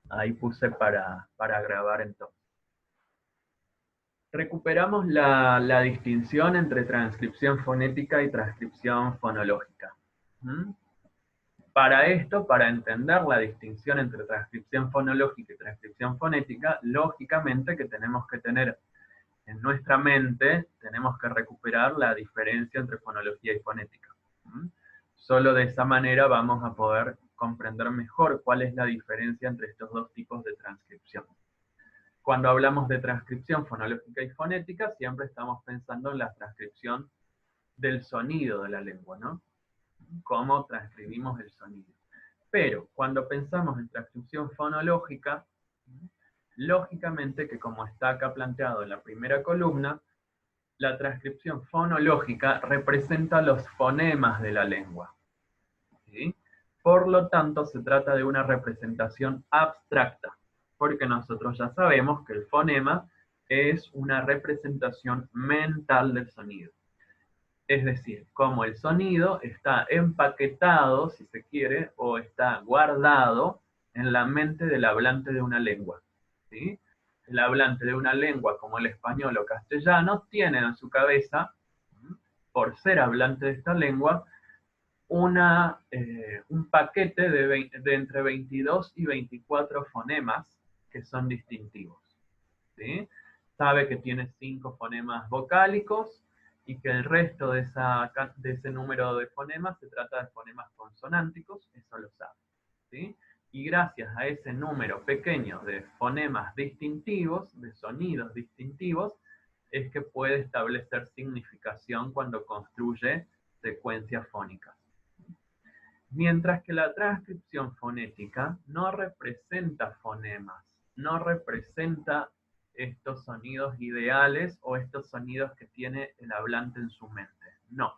Ahí puse para grabar entonces. Recuperamos la distinción entre transcripción fonética y transcripción fonológica. ¿Mm? Para esto, para entender la distinción entre transcripción fonológica y transcripción fonética, lógicamente que tenemos que tener en nuestra mente, tenemos que recuperar la diferencia entre fonología y fonética. ¿Mm? Solo de esa manera vamos a poder comprender mejor cuál es la diferencia entre estos dos tipos de transcripción. Cuando hablamos de transcripción fonológica y fonética, siempre estamos pensando en la transcripción del sonido de la lengua, ¿no? Cómo transcribimos el sonido. Pero cuando pensamos en transcripción fonológica, lógicamente que como está acá planteado en la primera columna, la transcripción fonológica representa los fonemas de la lengua. ¿Sí? Por lo tanto, se trata de una representación abstracta, porque nosotros ya sabemos que el fonema es una representación mental del sonido. Es decir, como el sonido está empaquetado, si se quiere, o está guardado en la mente del hablante de una lengua. ¿Sí? El hablante de una lengua como el español o castellano tiene en su cabeza, por ser hablante de esta lengua, un paquete de entre 22 y 24 fonemas que son distintivos. ¿Sí? Sabe que tiene 5 fonemas vocálicos y que el resto de ese número de fonemas se trata de fonemas consonánticos, eso lo sabe. ¿Sí? Y gracias a ese número pequeño de fonemas distintivos, de sonidos distintivos, es que puede establecer significación cuando construye secuencias fónicas. Mientras que la transcripción fonética no representa fonemas, no representa estos sonidos ideales o estos sonidos que tiene el hablante en su mente. No.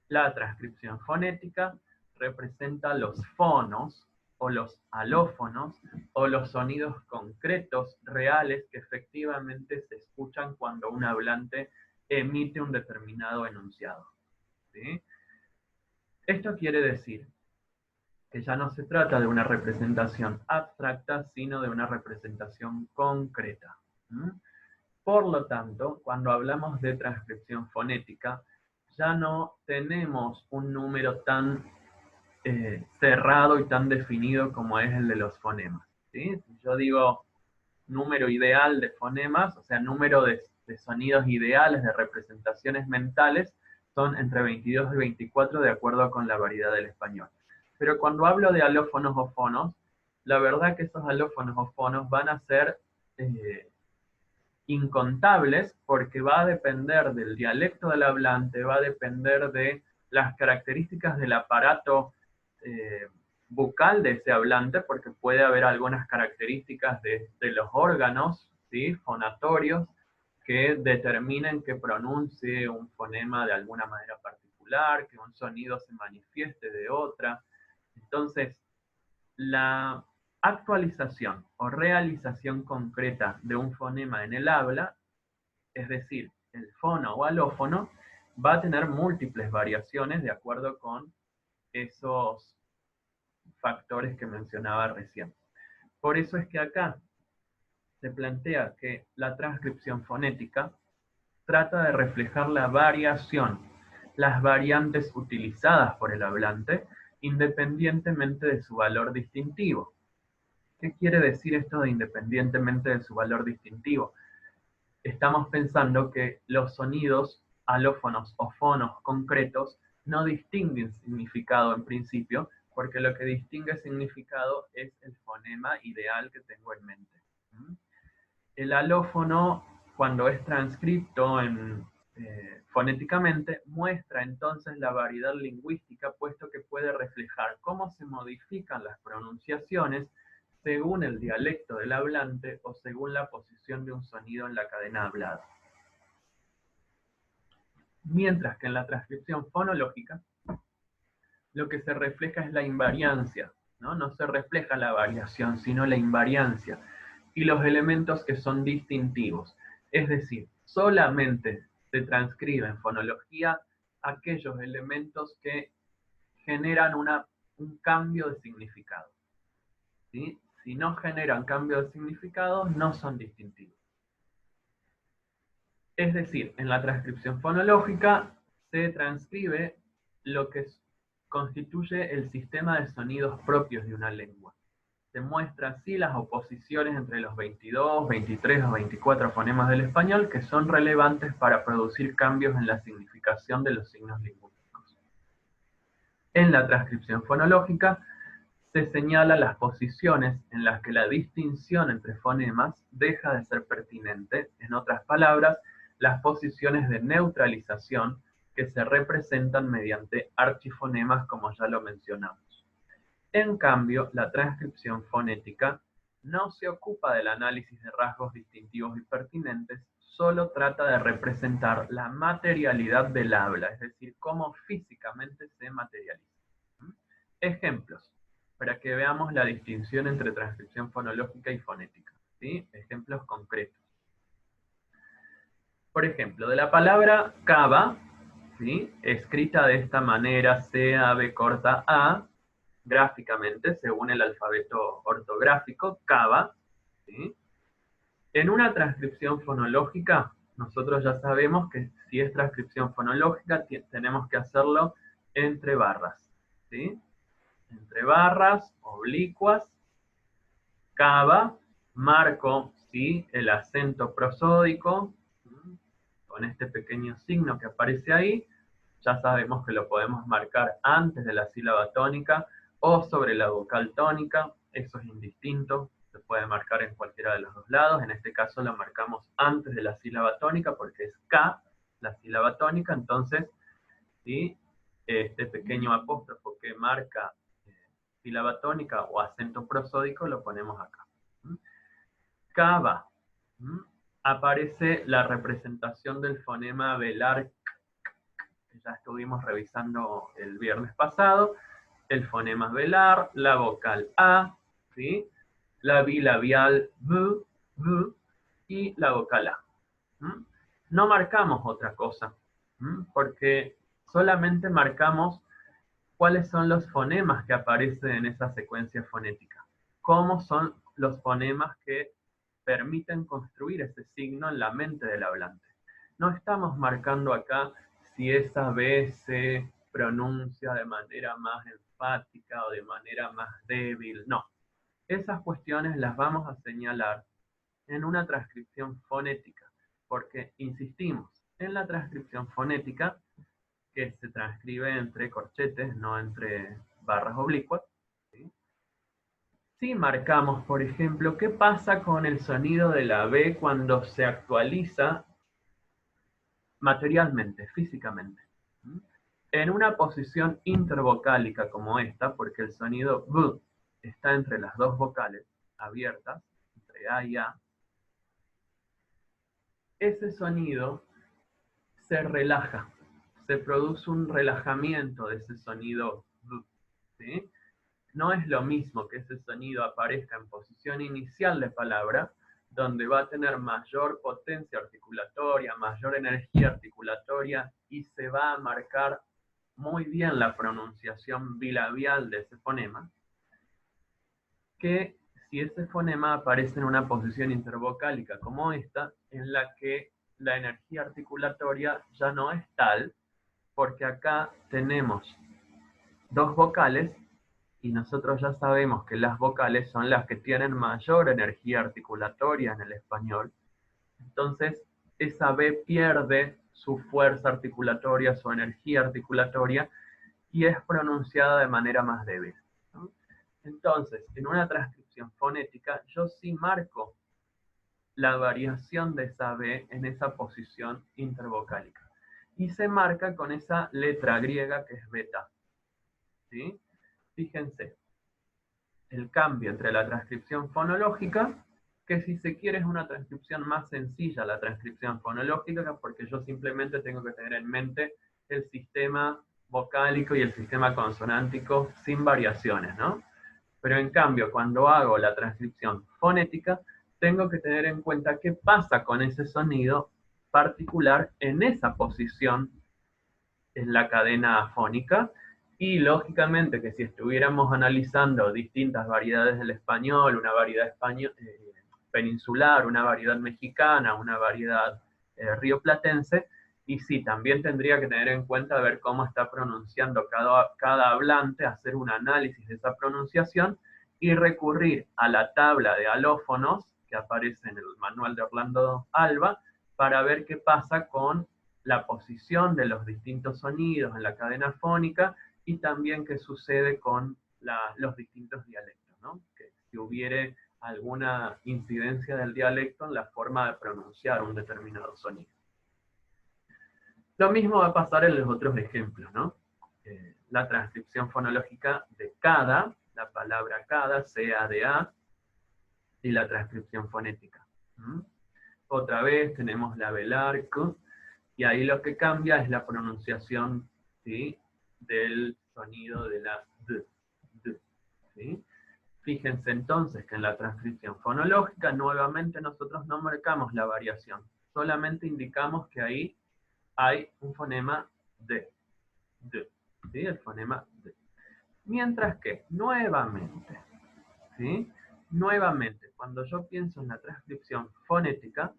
La transcripción fonética representa los fonos o los alófonos o los sonidos concretos, reales, que efectivamente se escuchan cuando un hablante emite un determinado enunciado. ¿Sí? Esto quiere decir que ya no se trata de una representación abstracta, sino de una representación concreta. Por lo tanto, cuando hablamos de transcripción fonética, ya no tenemos un número tan cerrado y tan definido como es el de los fonemas. ¿Sí? Yo digo número ideal de fonemas, o sea, número de sonidos ideales, de representaciones mentales, son entre 22 y 24 de acuerdo con la variedad del español. Pero cuando hablo de alófonos o fonos, la verdad que esos alófonos o fonos van a ser incontables porque va a depender del dialecto del hablante, va a depender de las características del aparato bucal de ese hablante, porque puede haber algunas características de los órganos, ¿sí? Fonatorios, que determinen que pronuncie un fonema de alguna manera particular, que un sonido se manifieste de otra. Entonces, la actualización o realización concreta de un fonema en el habla, es decir, el fono o alófono, va a tener múltiples variaciones de acuerdo con esos factores que mencionaba recién. Por eso es que acá se plantea que la transcripción fonética trata de reflejar la variación, las variantes utilizadas por el hablante, independientemente de su valor distintivo. ¿Qué quiere decir esto de independientemente de su valor distintivo? Estamos pensando que los sonidos alófonos o fonos concretos no distinguen significado en principio, porque lo que distingue significado es el fonema ideal que tengo en mente. El alófono, cuando es transcripto fonéticamente, muestra entonces la variedad lingüística, puesto que puede reflejar cómo se modifican las pronunciaciones según el dialecto del hablante o según la posición de un sonido en la cadena hablada. Mientras que en la transcripción fonológica, lo que se refleja es la invariancia, ¿no? No se refleja la variación, sino la invariancia y los elementos que son distintivos. Es decir, solamente se transcribe en fonología aquellos elementos que generan un cambio de significado. ¿Sí? si no generan cambio de significado, no son distintivos. Es decir, en la transcripción fonológica se transcribe lo que constituye el sistema de sonidos propios de una lengua. Se muestra así las oposiciones entre los 22, 23 o 24 fonemas del español que son relevantes para producir cambios en la significación de los signos lingüísticos. En la transcripción fonológica se señala las posiciones en las que la distinción entre fonemas deja de ser pertinente, en otras palabras, las posiciones de neutralización que se representan mediante archifonemas como ya lo mencionamos. En cambio, la transcripción fonética no se ocupa del análisis de rasgos distintivos y pertinentes, solo trata de representar la materialidad del habla, es decir, cómo físicamente se materializa. Ejemplos, para que veamos la distinción entre transcripción fonológica y fonética. ¿Sí? Ejemplos concretos. Por ejemplo, de la palabra cava, ¿sí? Escrita de esta manera, C, A, B corta A, gráficamente, según el alfabeto ortográfico, cava, ¿sí? En una transcripción fonológica, nosotros ya sabemos que si es transcripción fonológica, tenemos que hacerlo entre barras, ¿sí? Entre barras, oblicuas, cava, marco, ¿sí? El acento prosódico, con este pequeño signo que aparece ahí, ya sabemos que lo podemos marcar antes de la sílaba tónica o sobre la vocal tónica, eso es indistinto, se puede marcar en cualquiera de los dos lados, en este caso lo marcamos antes de la sílaba tónica porque es K, la sílaba tónica, entonces, ¿sí? Este pequeño apóstrofo que marca sílaba tónica o acento prosódico lo ponemos acá. Cava. Aparece la representación del fonema velar, que ya estuvimos revisando el viernes pasado, el fonema velar, la vocal A, ¿sí? La bilabial V, y la vocal A. No marcamos otra cosa, porque solamente marcamos cuáles son los fonemas que aparecen en esa secuencia fonética, cómo son los fonemas que permiten construir ese signo en la mente del hablante. No estamos marcando acá si esa B se pronuncia de manera más enfática o de manera más débil, no. Esas cuestiones las vamos a señalar en una transcripción fonética, porque insistimos, en la transcripción fonética, que se transcribe entre corchetes, no entre barras oblicuas, ¿sí? Si marcamos, por ejemplo, qué pasa con el sonido de la B cuando se actualiza materialmente, físicamente. En una posición intervocálica como esta, porque el sonido B está entre las dos vocales abiertas, entre A y A, ese sonido se relaja, se produce un relajamiento de ese sonido B, ¿sí? No es lo mismo que ese sonido aparezca en posición inicial de palabra, donde va a tener mayor potencia articulatoria, mayor energía articulatoria y se va a marcar muy bien la pronunciación bilabial de ese fonema, que si ese fonema aparece en una posición intervocálica como esta, en la que la energía articulatoria ya no es tal, porque acá tenemos dos vocales y nosotros ya sabemos que las vocales son las que tienen mayor energía articulatoria en el español. Entonces, esa B pierde su fuerza articulatoria, su energía articulatoria, y es pronunciada de manera más débil, ¿no? Entonces, en una transcripción fonética, yo sí marco la variación de esa B en esa posición intervocálica. Y se marca con esa letra griega que es beta, ¿sí? Fíjense, el cambio entre la transcripción fonológica, que si se quiere es una transcripción más sencilla, la transcripción fonológica, porque yo simplemente tengo que tener en mente el sistema vocálico y el sistema consonántico sin variaciones, ¿no? Pero en cambio, cuando hago la transcripción fonética, tengo que tener en cuenta qué pasa con ese sonido particular en esa posición en la cadena afónica, Y lógicamente que si estuviéramos analizando distintas variedades del español, una variedad peninsular, una variedad mexicana, una variedad rioplatense, y sí, también tendría que tener en cuenta ver cómo está pronunciando cada hablante, hacer un análisis de esa pronunciación y recurrir a la tabla de alófonos que aparece en el manual de Orlando Alba para ver qué pasa con la posición de los distintos sonidos en la cadena fónica y también qué sucede con los distintos dialectos, ¿no? Que si hubiere alguna incidencia del dialecto en la forma de pronunciar un determinado sonido. Lo mismo va a pasar en los otros ejemplos, ¿no? La transcripción fonológica de cada, la palabra cada, C-A-D-A, y la transcripción fonética. ¿Mm? Otra vez tenemos la velar, y ahí lo que cambia es la pronunciación, ¿sí?, del sonido de la D. ¿Sí? Fíjense entonces que en la transcripción fonológica nuevamente nosotros no marcamos la variación, solamente indicamos que ahí hay un fonema D, ¿sí? El fonema D. Mientras que nuevamente, ¿sí? Nuevamente, cuando yo pienso en la transcripción fonética,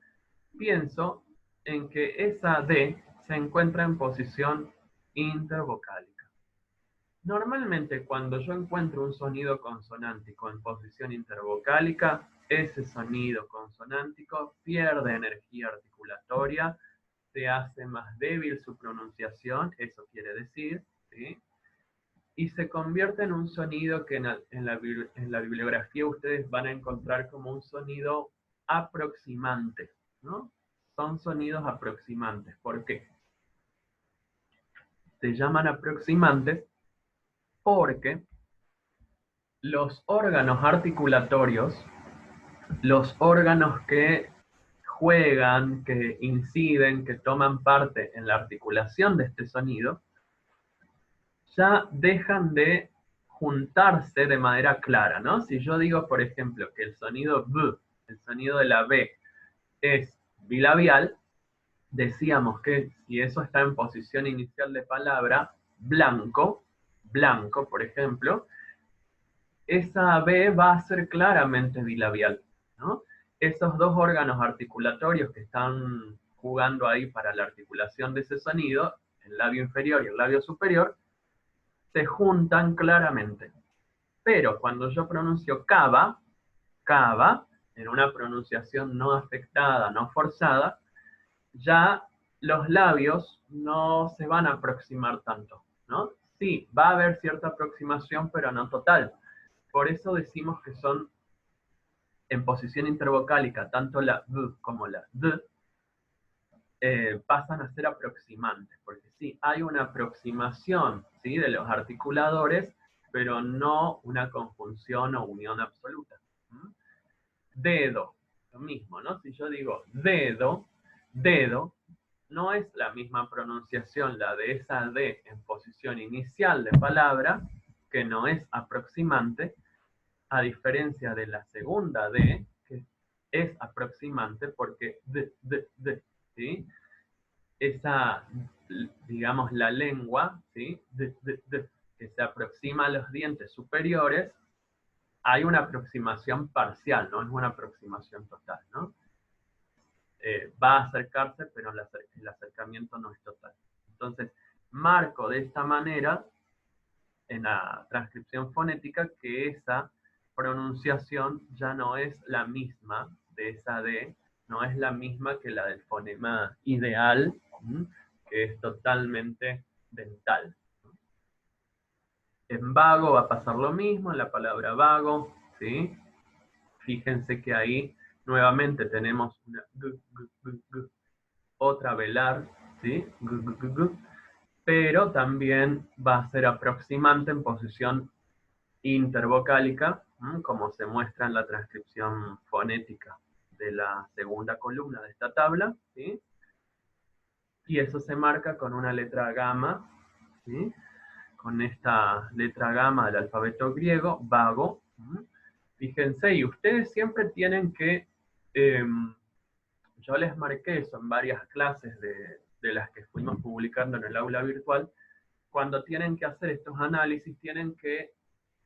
pienso en que esa D se encuentra en posición intervocálica. Normalmente cuando yo encuentro un sonido consonántico en posición intervocálica, ese sonido consonántico pierde energía articulatoria, se hace más débil su pronunciación, eso quiere decir, ¿sí?, y se convierte en un sonido que en la bibliografía ustedes van a encontrar como un sonido aproximante, ¿no? Son sonidos aproximantes. ¿Por qué? Se llaman aproximantes porque los órganos articulatorios, los órganos que juegan, que inciden, que toman parte en la articulación de este sonido, ya dejan de juntarse de manera clara, ¿no? Si yo digo, por ejemplo, que el sonido B, el sonido de la B, es bilabial, decíamos que si eso está en posición inicial de palabra, blanco, blanco, por ejemplo, esa B va a ser claramente bilabial, ¿no? Esos dos órganos articulatorios que están jugando ahí para la articulación de ese sonido, el labio inferior y el labio superior, se juntan claramente. Pero cuando yo pronuncio cava, cava, en una pronunciación no afectada, no forzada, ya los labios no se van a aproximar tanto, ¿no? Sí, va a haber cierta aproximación, pero no total. Por eso decimos que son en posición intervocálica, tanto la V como la D, pasan a ser aproximantes, porque sí, hay una aproximación, ¿sí?, de los articuladores, pero no una conjunción o unión absoluta. ¿Mm? Dedo, lo mismo, ¿no? Si yo digo dedo, dedo, no es la misma pronunciación la de esa D en posición inicial de palabra, que no es aproximante, a diferencia de la segunda D, que es aproximante porque ¿sí? Esa, digamos, la lengua, ¿sí?, que se aproxima a los dientes superiores, hay una aproximación parcial, no es una aproximación total, ¿no? Va a acercarse, pero el acercamiento no es total. Entonces, marco de esta manera en la transcripción fonética que esa pronunciación ya no es la misma de esa D, no es la misma que la del fonema ideal, que es totalmente dental. En vago va a pasar lo mismo, en la palabra vago, ¿sí? Fíjense que ahí nuevamente tenemos una otra velar, ¿sí? Pero también va a ser aproximante en posición intervocálica, como se muestra en la transcripción fonética de la segunda columna de esta tabla, ¿sí? Y eso se marca con una letra gamma, ¿sí?, con esta letra gamma del alfabeto griego, vago. Fíjense, y ustedes siempre tienen que, yo les marqué eso en varias clases de las que fuimos publicando en el aula virtual, cuando tienen que hacer estos análisis, tienen que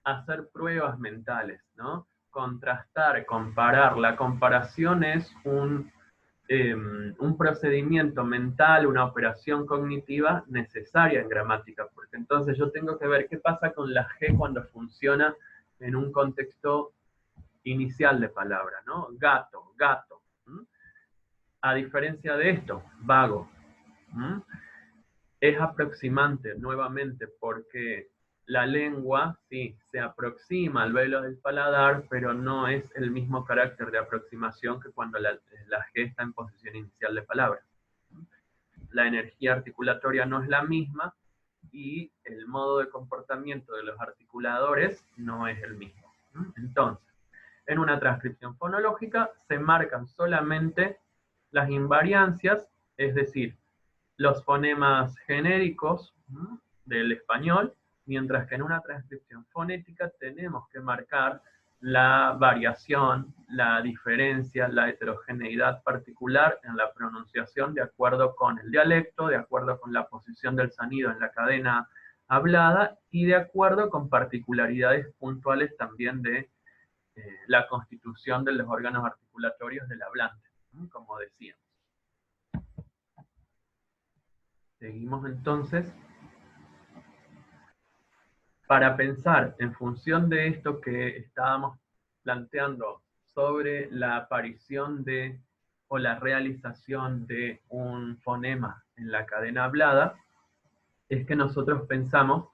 hacer pruebas mentales, ¿no? Contrastar, comparar. La comparación es un procedimiento mental, una operación cognitiva necesaria en gramática, porque entonces yo tengo que ver qué pasa con la G cuando funciona en un contexto inicial de palabra, ¿no? Gato, gato. A diferencia de esto, vago. Es aproximante nuevamente porque la lengua, sí, se aproxima al velo del paladar, pero no es el mismo carácter de aproximación que cuando la G está en posición inicial de palabra. La energía articulatoria no es la misma y el modo de comportamiento de los articuladores no es el mismo. Entonces, en una transcripción fonológica se marcan solamente las invariancias, es decir, los fonemas genéricos del español, mientras que en una transcripción fonética tenemos que marcar la variación, la diferencia, la heterogeneidad particular en la pronunciación de acuerdo con el dialecto, de acuerdo con la posición del sonido en la cadena hablada y de acuerdo con particularidades puntuales también de la constitución de los órganos articulatorios del hablante, como decíamos. Seguimos entonces. Para pensar en función de esto que estábamos planteando sobre la aparición de o la realización de un fonema en la cadena hablada, es que nosotros pensamos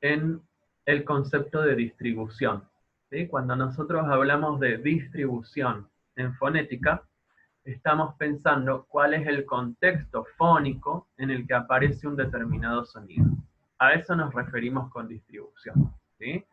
en el concepto de distribución. ¿Sí? Cuando nosotros hablamos de distribución en fonética, estamos pensando cuál es el contexto fónico en el que aparece un determinado sonido. A eso nos referimos con distribución. ¿Sí?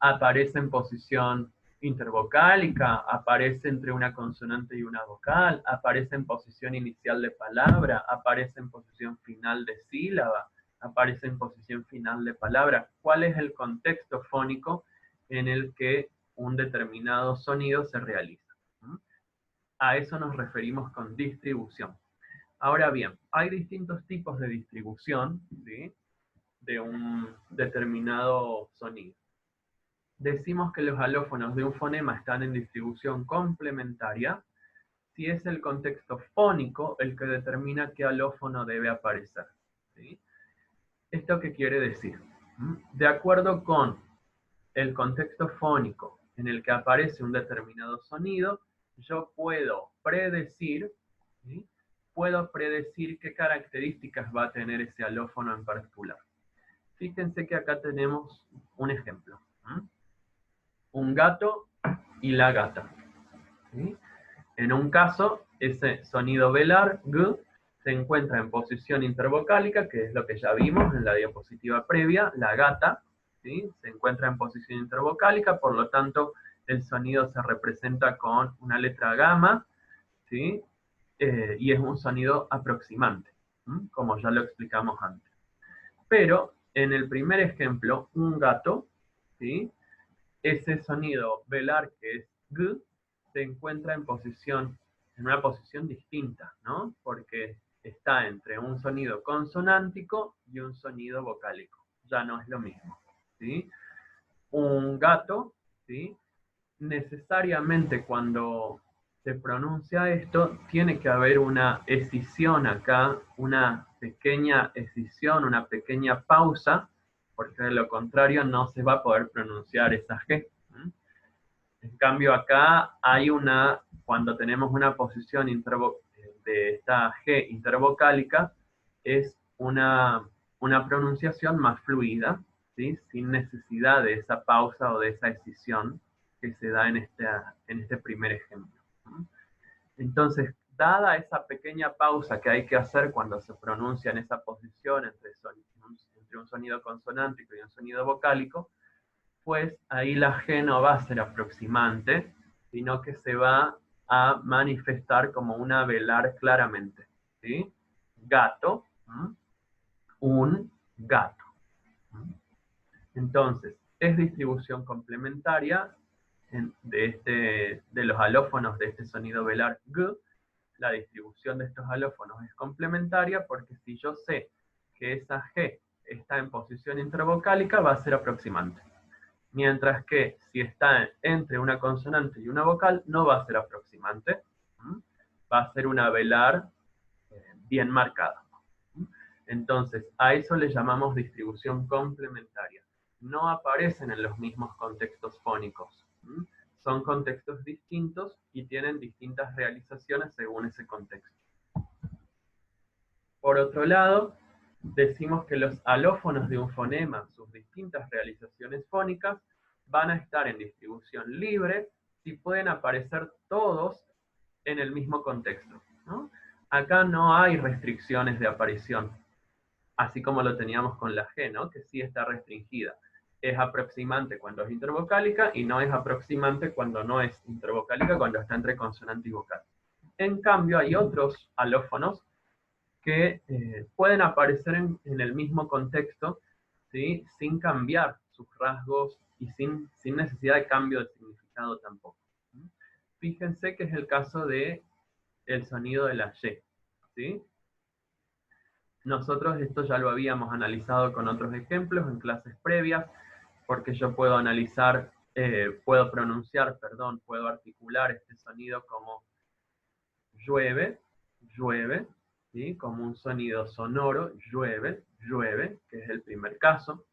Aparece en posición intervocálica, aparece entre una consonante y una vocal, aparece en posición inicial de palabra, aparece en posición final de sílaba, aparece en posición final de palabra. ¿Cuál es el contexto fónico en el que un determinado sonido se realiza? A eso nos referimos con distribución. Ahora bien, hay distintos tipos de distribución, ¿sí?, de un determinado sonido. Decimos que los alófonos de un fonema están en distribución complementaria si es el contexto fónico el que determina qué alófono debe aparecer. ¿Sí? ¿Esto qué quiere decir? De acuerdo con el contexto fónico en el que aparece un determinado sonido, yo puedo predecir, ¿sí?, qué características va a tener ese alófono en particular. Fíjense que acá tenemos un ejemplo. Un gato y la gata. ¿Sí? En un caso, ese sonido velar, g, se encuentra en posición intervocálica, que es lo que ya vimos en la diapositiva previa. La gata, ¿sí?, se encuentra en posición intervocálica, por lo tanto, el sonido se representa con una letra gamma, ¿sí?, y es un sonido aproximante, como ya lo explicamos antes. Pero, en el primer ejemplo, un gato, ¿sí?, ese sonido velar, que es g, se encuentra en una posición distinta, ¿no? Porque está entre un sonido consonántico y un sonido vocálico. Ya no es lo mismo, ¿sí? Un gato, ¿sí?, necesariamente cuando se pronuncia esto, tiene que haber una escisión acá, una pequeña escisión, una pequeña pausa, porque de lo contrario no se va a poder pronunciar esa G. En cambio acá hay cuando tenemos una posición de esta G intervocálica, es una pronunciación más fluida, ¿sí?, sin necesidad de esa pausa o de esa escisión que se da en este primer ejemplo. Entonces, dada esa pequeña pausa que hay que hacer cuando se pronuncia en esa posición entre un sonido consonántico y un sonido vocálico, pues ahí la G no va a ser aproximante, sino que se va a manifestar como una velar claramente. ¿Sí? Gato, un gato. Entonces, es distribución complementaria de los alófonos de este sonido velar G. La distribución de estos alófonos es complementaria porque si yo sé que esa G está en posición intervocálica, va a ser aproximante. Mientras que si está entre una consonante y una vocal, no va a ser aproximante. Va a ser una velar bien marcada. Entonces, a eso le llamamos distribución complementaria. No aparecen en los mismos contextos fónicos. Son contextos distintos y tienen distintas realizaciones según ese contexto. Por otro lado, decimos que los alófonos de un fonema, sus distintas realizaciones fónicas, van a estar en distribución libre si pueden aparecer todos en el mismo contexto, ¿no? Acá no hay restricciones de aparición, así como lo teníamos con la G, ¿no? Que sí está restringida. Es aproximante cuando es intervocálica y no es aproximante cuando no es intervocálica, cuando está entre consonante y vocal. En cambio, hay otros alófonos que pueden aparecer en el mismo contexto, ¿sí? Sin cambiar sus rasgos y sin necesidad de cambio de significado tampoco. Fíjense que es el caso de el sonido de la Y, ¿sí? Nosotros esto ya lo habíamos analizado con otros ejemplos en clases previas, porque yo puedo analizar, puedo articular este sonido como llueve, llueve, ¿sí? Como un sonido sonoro, llueve, llueve, que es el primer caso.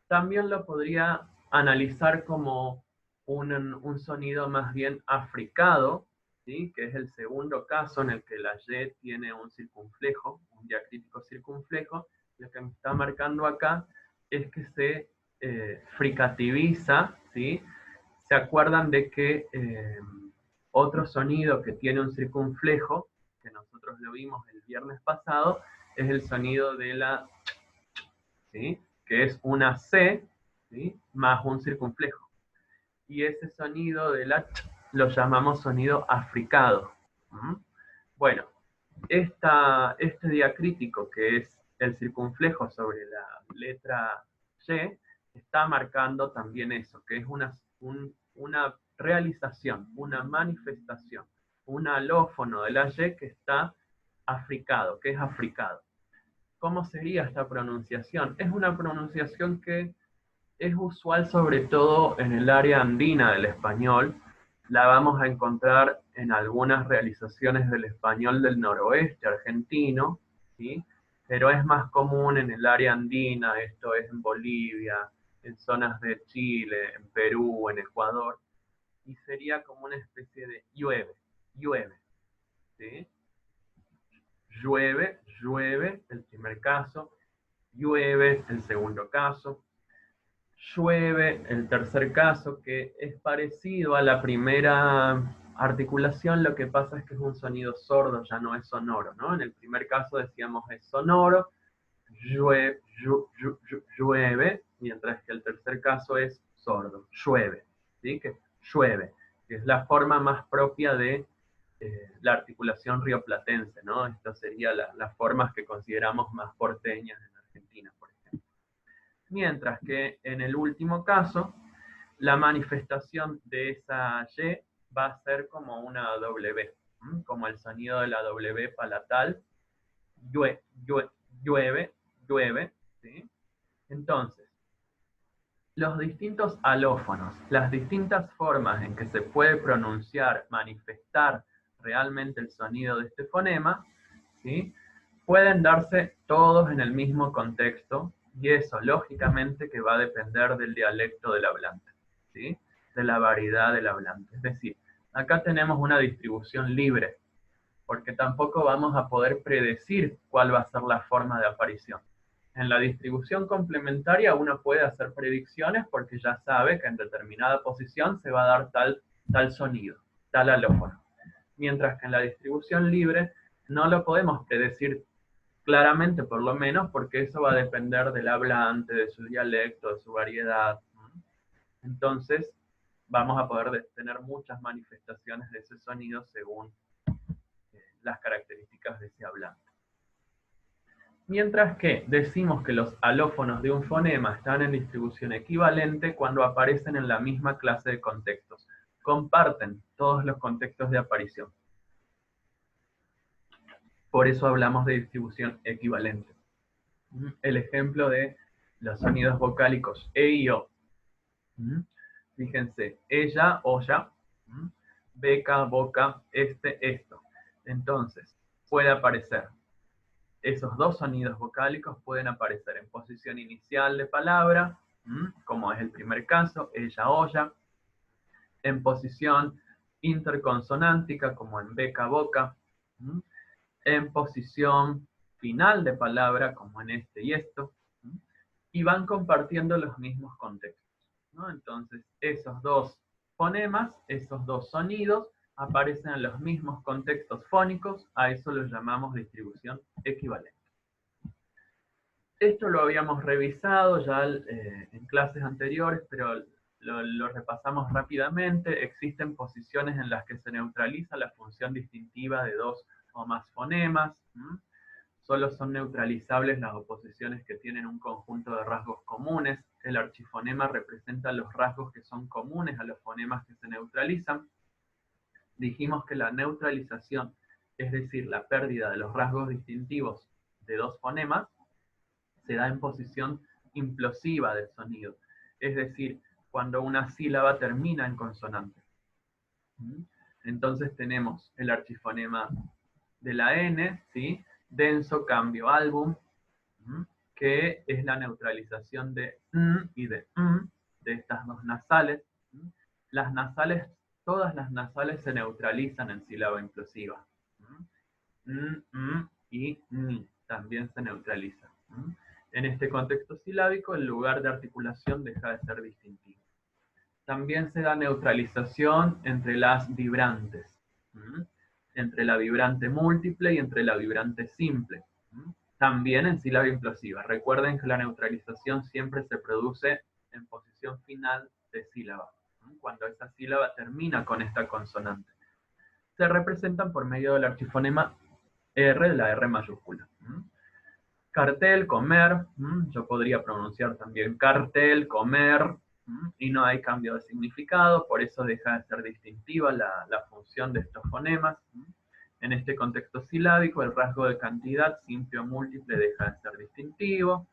También lo podría analizar como un sonido más bien africado, ¿sí? Que es el segundo caso en el que la Y tiene un circunflejo, un diacrítico circunflejo. Lo que me está marcando acá es que se fricativiza, ¿sí? ¿Se acuerdan de que otro sonido que tiene un circunflejo, que nosotros lo vimos el viernes pasado, es el sonido de la ¿sí? Que es una C, ¿sí? Más un circunflejo. Y ese sonido de la lo llamamos sonido africado. Bueno, este diacrítico, que es el circunflejo sobre la letra Y, está marcando también eso, que es una realización, una manifestación, un alófono de la Y que está africado, que es africado. ¿Cómo sería esta pronunciación? Es una pronunciación que es usual sobre todo en el área andina del español. La vamos a encontrar en algunas realizaciones del español del noroeste argentino, ¿sí? Pero es más común en el área andina, esto es en Bolivia, en zonas de Chile, en Perú, en Ecuador, y sería como una especie de llueve, llueve, ¿sí? Llueve, llueve, el primer caso, llueve, el segundo caso, llueve, el tercer caso, que es parecido a la primera articulación, lo que pasa es que es un sonido sordo, ya no es sonoro, ¿no? En el primer caso decíamos es sonoro, llueve, llueve, mientras que el tercer caso es sordo, llueve, ¿sí? Que llueve, que es la forma más propia de la articulación rioplatense, ¿no? Estas serían las formas que consideramos más porteñas en Argentina, por ejemplo. Mientras que en el último caso, la manifestación de esa Y va a ser como una W, como el sonido de la W palatal, llueve, llueve, llueve, ¿sí? Entonces, los distintos alófonos, las distintas formas en que se puede pronunciar, manifestar realmente el sonido de este fonema, ¿sí? Pueden darse todos en el mismo contexto, y eso lógicamente que va a depender del dialecto del hablante, ¿sí? De la variedad del hablante. Es decir, acá tenemos una distribución libre, porque tampoco vamos a poder predecir cuál va a ser la forma de aparición. En la distribución complementaria uno puede hacer predicciones porque ya sabe que en determinada posición se va a dar tal sonido, tal alófono. Mientras que en la distribución libre no lo podemos predecir claramente, por lo menos, porque eso va a depender del hablante, de su dialecto, de su variedad. Entonces, vamos a poder tener muchas manifestaciones de ese sonido según las características de ese hablante. Mientras que decimos que los alófonos de un fonema están en distribución equivalente cuando aparecen en la misma clase de contextos. Comparten todos los contextos de aparición. Por eso hablamos de distribución equivalente. El ejemplo de los sonidos vocálicos E y O. Fíjense, ella, olla, beca, boca, esto. Entonces, puede aparecer, esos dos sonidos vocálicos pueden aparecer en posición inicial de palabra, como es el primer caso, ella, olla, en posición interconsonántica, como en beca, boca, en posición final de palabra, como en este y esto, y van compartiendo los mismos contextos, ¿no? Entonces, esos dos fonemas, esos dos sonidos, aparecen en los mismos contextos fónicos, a eso lo llamamos distribución equivalente. Esto lo habíamos revisado ya en clases anteriores, pero lo repasamos rápidamente. Existen posiciones en las que se neutraliza la función distintiva de dos o más fonemas. Solo son neutralizables las oposiciones que tienen un conjunto de rasgos comunes. El archifonema representa los rasgos que son comunes a los fonemas que se neutralizan. Dijimos que la neutralización, es decir, la pérdida de los rasgos distintivos de dos fonemas, se da en posición implosiva del sonido, es decir, cuando una sílaba termina en consonante. Entonces tenemos el archifonema de la N, ¿sí? Denso, cambio, álbum, que es la neutralización de N y de estas dos nasales. Las nasales, todas las nasales se neutralizan en sílaba implosiva. Y ni también se neutralizan. En este contexto silábico, el lugar de articulación deja de ser distintivo. También se da neutralización entre las vibrantes, entre la vibrante múltiple y entre la vibrante simple. También en sílaba implosiva. Recuerden que la neutralización siempre se produce en posición final de sílaba, cuando esa sílaba termina con esta consonante. Se representan por medio del archifonema R, de la R mayúscula. Cartel, comer, yo podría pronunciar también cartel, comer, y no hay cambio de significado, por eso deja de ser distintiva la función de estos fonemas. En este contexto silábico, el rasgo de cantidad simple o múltiple deja de ser distintivo.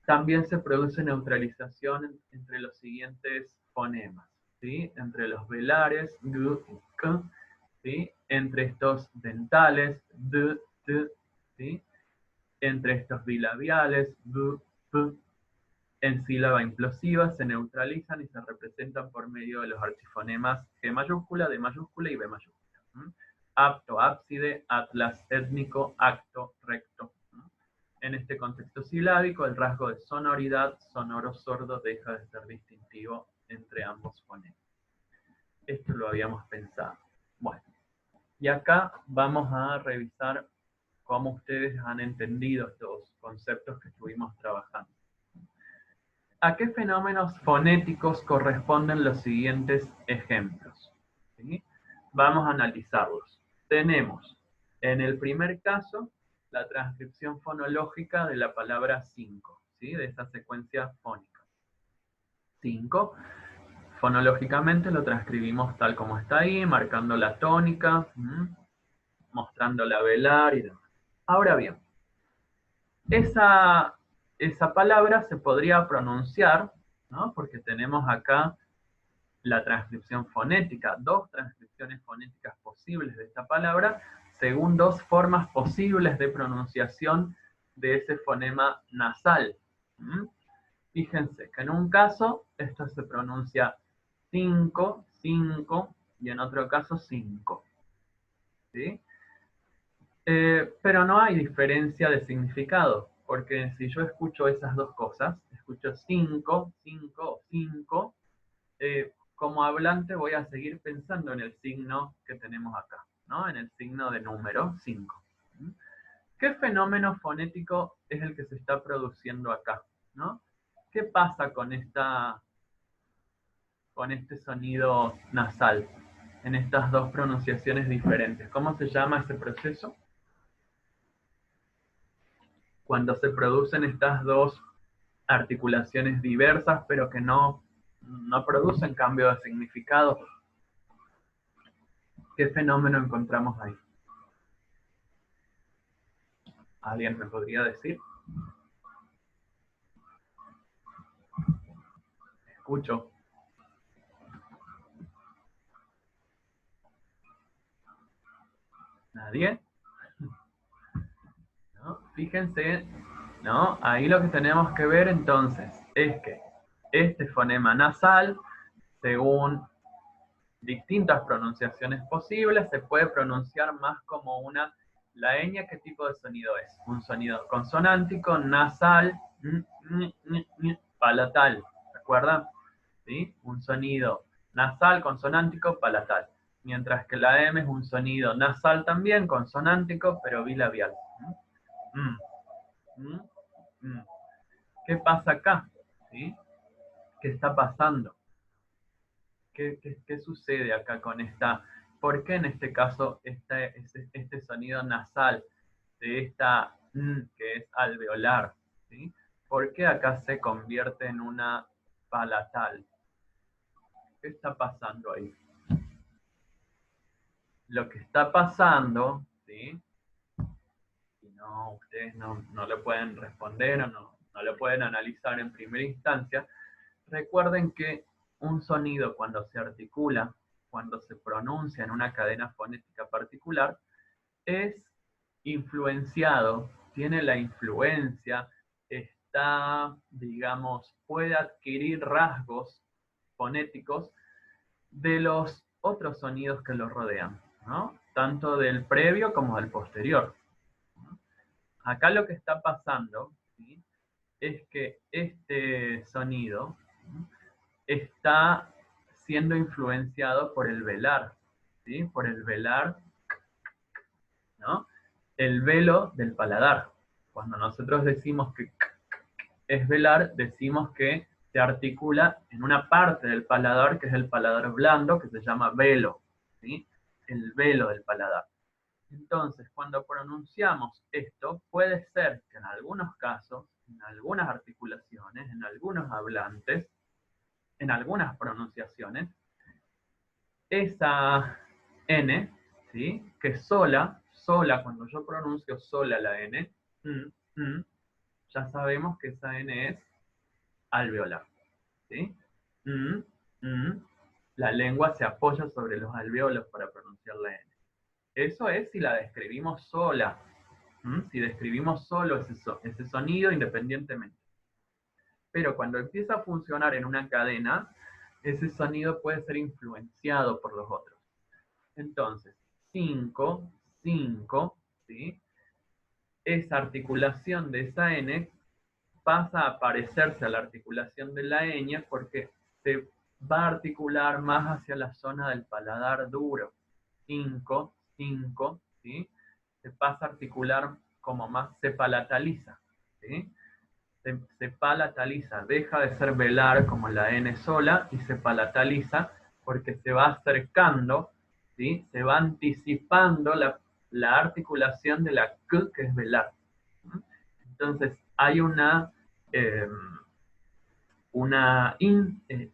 También se produce neutralización entre los siguientes fonemas, ¿sí? Entre los velares, g y k, ¿sí? Entre estos dentales, d, t, ¿sí? Entre estos bilabiales, b, p, en sílaba implosiva se neutralizan y se representan por medio de los archifonemas G mayúscula, D mayúscula y B mayúscula. Apto, ábside, atlas, étnico, acto, recto. En este contexto silábico, el rasgo de sonoridad, sonoro, sordo, deja de ser distintivo entre ambos fonemas. Esto lo habíamos pensado. Bueno, y acá vamos a revisar cómo ustedes han entendido estos conceptos que estuvimos trabajando. ¿A qué fenómenos fonéticos corresponden los siguientes ejemplos? ¿Sí? Vamos a analizarlos. Tenemos, en el primer caso, la transcripción fonológica de la palabra 5, ¿sí? De esta secuencia fónica. 5, fonológicamente lo transcribimos tal como está ahí, marcando la tónica, mostrando la velar y demás. Ahora bien, esa palabra se podría pronunciar, ¿no? Porque tenemos acá la transcripción fonética, dos transcripciones fonéticas posibles de esta palabra, según dos formas posibles de pronunciación de ese fonema nasal. Fíjense que en un caso esto se pronuncia 5, 5, y en otro caso 5. ¿Sí? Pero no hay diferencia de significado, porque si yo escucho esas dos cosas, escucho 5, 5, 5, como hablante voy a seguir pensando en el signo que tenemos acá, ¿no? En el signo de número 5. ¿Qué fenómeno fonético es el que se está produciendo acá, ¿no? ¿Qué pasa con este sonido nasal en estas dos pronunciaciones diferentes? ¿Cómo se llama ese proceso? Cuando se producen estas dos articulaciones diversas, pero que no producen cambio de significado. ¿Qué fenómeno encontramos ahí? ¿Alguien me podría decir? escucho. ¿Nadie? ¿No? Fíjense, ¿no? Ahí lo que tenemos que ver entonces es que este fonema nasal, según distintas pronunciaciones posibles, se puede pronunciar más como una... La ñ, ¿qué tipo de sonido es? Un sonido consonántico, nasal, palatal, ¿se acuerdan? ¿Sí? Un sonido nasal, consonántico, palatal. Mientras que la M es un sonido nasal también, consonántico, pero bilabial. ¿Qué pasa acá? ¿Sí? ¿Qué está pasando? ¿Qué sucede acá con esta? ¿Por qué en este caso este sonido nasal de esta que es alveolar? ¿Sí? ¿Por qué acá se convierte en una palatal? ¿Qué está pasando ahí? Lo que está pasando, ¿sí? Si no, ustedes no le pueden responder o no lo pueden analizar en primera instancia, recuerden que un sonido cuando se articula, cuando se pronuncia en una cadena fonética particular, es influenciado, tiene la influencia, está, digamos, puede adquirir rasgos fonéticos de los otros sonidos que lo rodean, ¿no? Tanto del previo como del posterior. Acá lo que está pasando, ¿sí? Es que este sonido está siendo influenciado por el velar, ¿sí? Por el velar, ¿no? El velo del paladar. Cuando nosotros decimos que es velar, decimos que se articula en una parte del paladar, que es el paladar blando, que se llama velo, ¿sí? El velo del paladar. Entonces, cuando pronunciamos esto, puede ser que en algunos casos, en algunas articulaciones, en algunos hablantes, en algunas pronunciaciones, esa N, ¿sí? Que sola, cuando yo pronuncio sola la N, ya sabemos que esa N es alveolar, ¿sí? La lengua se apoya sobre los alveolos para pronunciar la N. Eso es si la describimos sola, si describimos solo ese sonido independientemente. Pero cuando empieza a funcionar en una cadena, ese sonido puede ser influenciado por los otros. Entonces, 5, 5, ¿sí? Esa articulación de esa N pasa a parecerse a la articulación de la ñ porque se va a articular más hacia la zona del paladar duro. 5, 5, ¿sí? Se pasa a articular como más, se palataliza, ¿sí? Se palataliza, deja de ser velar como la N sola y se palataliza porque se va acercando, ¿sí? Se va anticipando la articulación de la K, que es velar. Entonces, hay una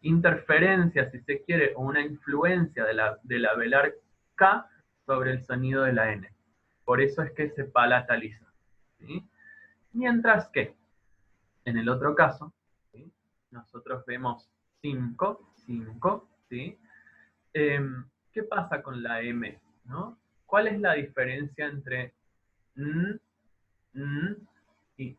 interferencia, si se quiere, o una influencia de la velar K sobre el sonido de la N. Por eso es que se palataliza, ¿sí? Mientras que, en el otro caso, ¿sí? Nosotros vemos 5, 5, ¿sí? ¿Qué pasa con la M? ¿No? ¿Cuál es la diferencia entre n, n y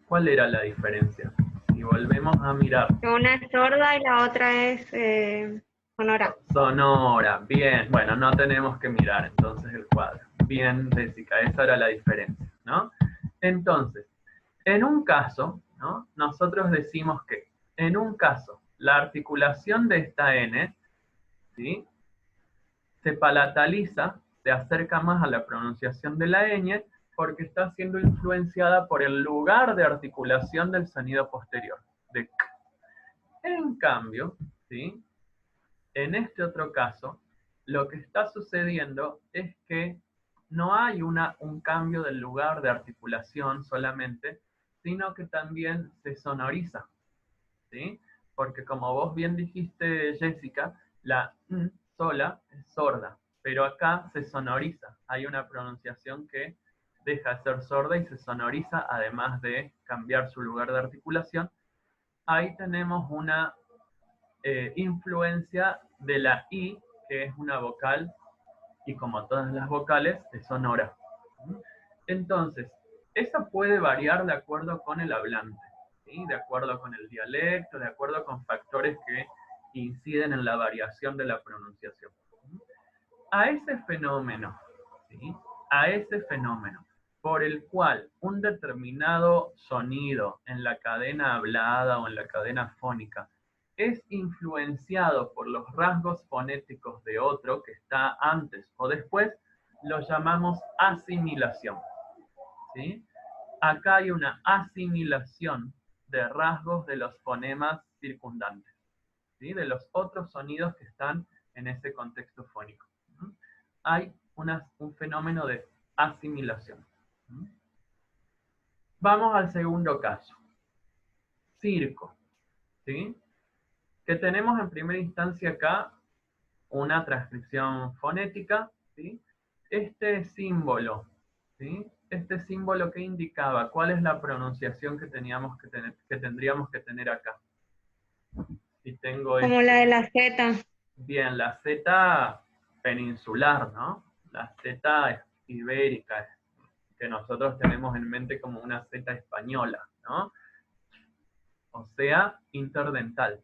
¿Cuál era la diferencia? Si volvemos a mirar. Una es sorda y la otra es sonora. Sonora, bien. Bueno, no tenemos que mirar entonces el cuadro. Bien, Jessica, esa era la diferencia, ¿no? Entonces, en un caso, ¿no? Nosotros decimos que, en un caso, la articulación de esta N, ¿sí? Se palataliza, se acerca más a la pronunciación de la ñ, porque está siendo influenciada por el lugar de articulación del sonido posterior, de k. En cambio, ¿sí? En este otro caso, lo que está sucediendo es que no hay un cambio del lugar de articulación solamente, sino que también se sonoriza, ¿sí? Porque como vos bien dijiste, Jessica, la n sola es sorda, pero acá se sonoriza. Hay una pronunciación que deja de ser sorda y se sonoriza, además de cambiar su lugar de articulación. Ahí tenemos una influencia de la I, que es una vocal, y como todas las vocales, es sonora. Entonces, esa puede variar de acuerdo con el hablante, ¿sí? De acuerdo con el dialecto, de acuerdo con factores que inciden en la variación de la pronunciación. A ese fenómeno, ¿sí? A ese fenómeno por el cual un determinado sonido en la cadena hablada o en la cadena fónica es influenciado por los rasgos fonéticos de otro que está antes o después, lo llamamos asimilación, ¿sí? Acá hay una asimilación de rasgos de los fonemas circundantes, ¿sí? De los otros sonidos que están en ese contexto fónico. Hay un fenómeno de asimilación. Vamos al segundo caso. Circo, ¿sí? Que tenemos en primera instancia acá una transcripción fonética, ¿sí? Este símbolo, ¿sí? Este símbolo que indicaba cuál es la pronunciación que tendríamos que tener acá. Si tengo Como la de la Z. bien, la Z peninsular, ¿no? La Z ibérica, que nosotros tenemos en mente como una Z española, ¿no? O sea, interdental,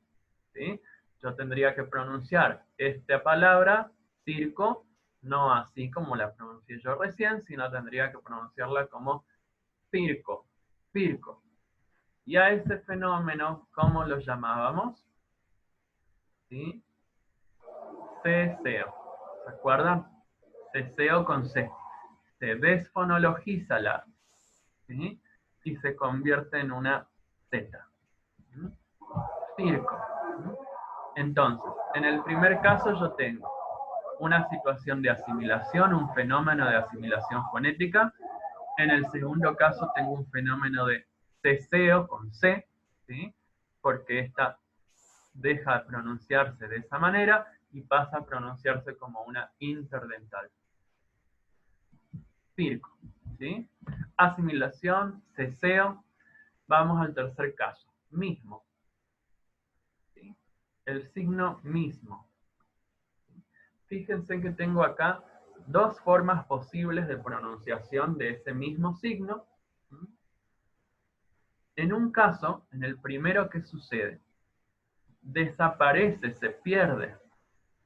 ¿sí? Yo tendría que pronunciar esta palabra, circo, no así como la pronuncié yo recién, sino tendría que pronunciarla como circo, circo. Y a ese fenómeno, ¿cómo lo llamábamos? ¿Sí? Ceseo. ¿Se acuerdan? Ceseo con C. Se desfonologiza la, ¿sí? Y se convierte en una Z. Circo. Entonces, en el primer caso yo tengo una situación de asimilación, un fenómeno de asimilación fonética. En el segundo caso tengo un fenómeno de ceseo con C, ¿sí? Porque esta deja de pronunciarse de esa manera y pasa a pronunciarse como una interdental. Circo, ¿sí? Asimilación, ceseo. Vamos al tercer caso, mismo, ¿sí? El signo mismo. Fíjense que tengo acá dos formas posibles de pronunciación de ese mismo signo. En un caso, en el primero, ¿qué sucede? Desaparece, se pierde,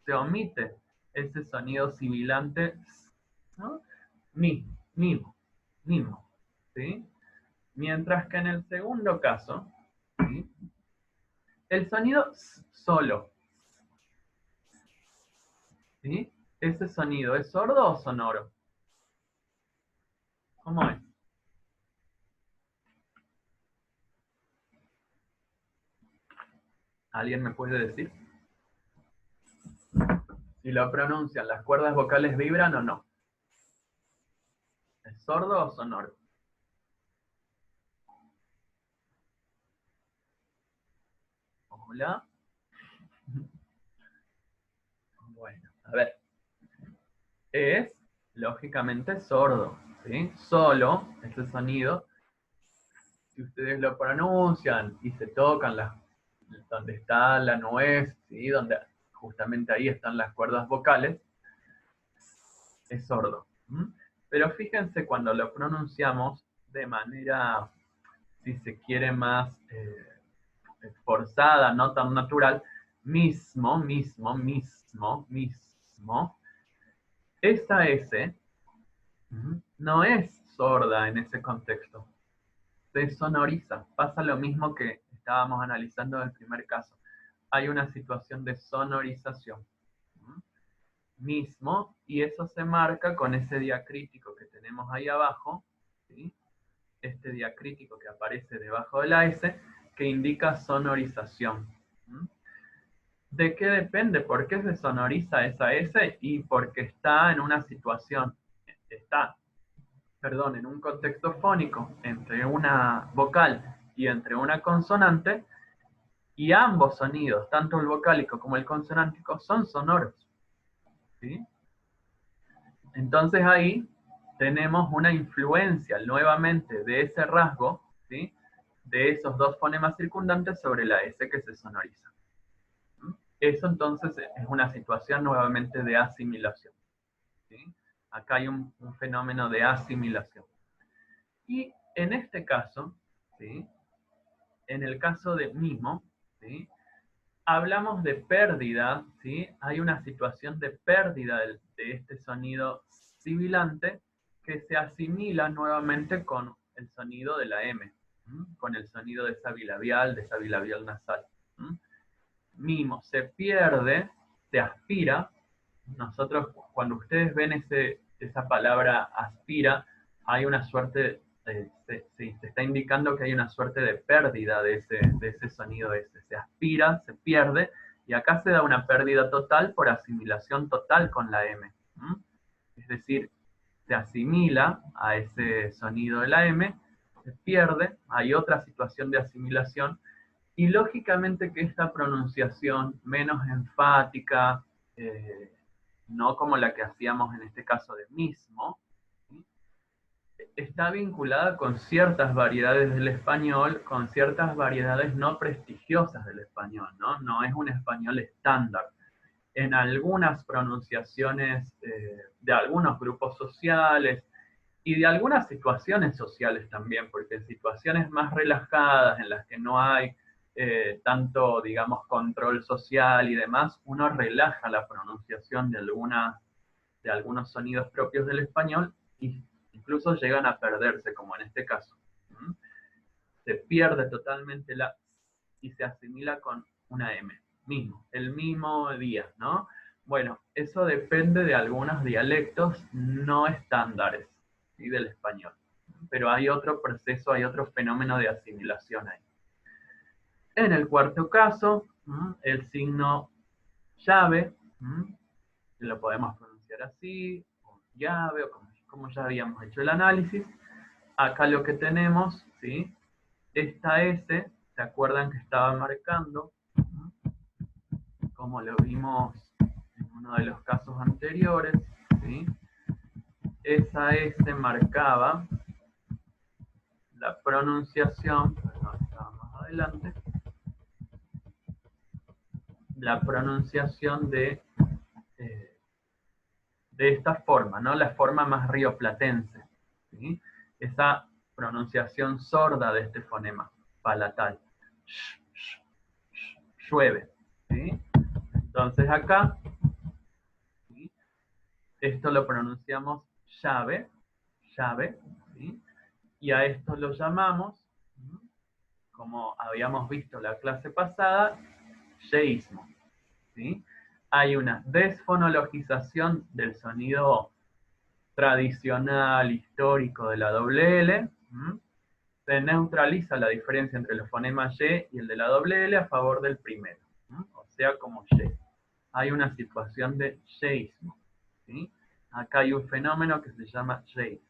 se omite ese sonido sibilante, ¿no? Mismo, ¿sí? Mientras que en el segundo caso, ¿sí? El sonido solo, ¿sí? ¿Ese sonido es sordo o sonoro? ¿Cómo es? ¿Alguien me puede decir? Si lo pronuncian, ¿las cuerdas vocales vibran o no? ¿Es sordo o sonoro? Hola. Bueno, a ver. Es, lógicamente, sordo, ¿sí? Solo, ese sonido, si ustedes lo pronuncian y se tocan donde está la nuez, ¿sí? Donde justamente ahí están las cuerdas vocales, es sordo. Pero fíjense cuando lo pronunciamos de manera, si se quiere, más forzada, no tan natural, mismo, esa S no es sorda en ese contexto, se sonoriza. Pasa lo mismo que estábamos analizando en el primer caso. Hay una situación de sonorización. Mismo, y eso se marca con ese diacrítico que tenemos ahí abajo, ¿sí? Este diacrítico que aparece debajo de la S, que indica sonorización. ¿De qué depende? ¿Por qué se sonoriza esa S? Y porque está en una situación, en un contexto fónico entre una vocal y entre una consonante, y ambos sonidos, tanto el vocálico como el consonántico, son sonoros, ¿sí? Entonces ahí tenemos una influencia nuevamente de ese rasgo, ¿sí? De esos dos fonemas circundantes sobre la S que se sonoriza. Eso entonces es una situación nuevamente de asimilación, ¿sí? Acá hay un fenómeno de asimilación. Y en este caso, ¿sí? En el caso de mimo, ¿sí? Hablamos de pérdida, ¿sí? Hay una situación de pérdida de este sonido sibilante que se asimila nuevamente con el sonido de la M, con el sonido de esa bilabial nasal. Mimo se pierde, se aspira. Nosotros, cuando ustedes ven esa palabra aspira, hay una suerte, se está indicando que hay una suerte de pérdida de ese sonido ese. Se aspira, se pierde, y acá se da una pérdida total por asimilación total con la M. Es decir, se asimila a ese sonido de la M, se pierde, hay otra situación de asimilación, y lógicamente que esta pronunciación menos enfática, no como la que hacíamos en este caso de mismo, ¿sí? Está vinculada con ciertas variedades del español, con ciertas variedades no prestigiosas del español, ¿no? No es un español estándar. En algunas pronunciaciones de algunos grupos sociales y de algunas situaciones sociales también, porque en situaciones más relajadas, en las que no hay tanto, digamos, control social y demás, uno relaja la pronunciación de algunos sonidos propios del español y incluso llegan a perderse, como en este caso. Se pierde totalmente la y se asimila con una M, mismo, el mismo día, ¿no? Bueno, eso depende de algunos dialectos no estándares, ¿sí? Del español. Pero hay otro proceso, hay otro fenómeno de asimilación ahí. En el cuarto caso, el signo llave, lo podemos pronunciar así, o llave, o como ya habíamos hecho el análisis. Acá lo que tenemos, ¿sí? Esta S, ¿se acuerdan que estaba marcando? Como lo vimos en uno de los casos anteriores, ¿sí? Esa S marcaba la pronunciación, perdón, estaba más adelante, la pronunciación de esta forma, ¿no? La forma más rioplatense, ¿sí? Esa pronunciación sorda de este fonema palatal. Llueve, ¿sí? Entonces acá, ¿sí? Esto lo pronunciamos llave, llave, ¿sí? Y a esto lo llamamos, como habíamos visto la clase pasada, yeísmo, ¿sí? Hay una desfonologización del sonido tradicional, histórico de la doble L. Se neutraliza la diferencia entre el fonema Y y el de la doble L a favor del primero, o sea, como Y. Hay una situación de yeísmo, ¿sí? Acá hay un fenómeno que se llama yeísmo.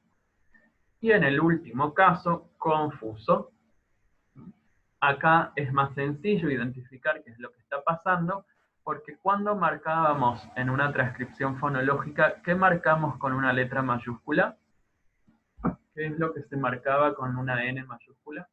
Y en el último caso, confuso. Acá es más sencillo identificar qué es lo que está pasando, porque cuando marcábamos en una transcripción fonológica, ¿qué marcamos con una letra mayúscula? ¿Qué es lo que se marcaba con una N mayúscula?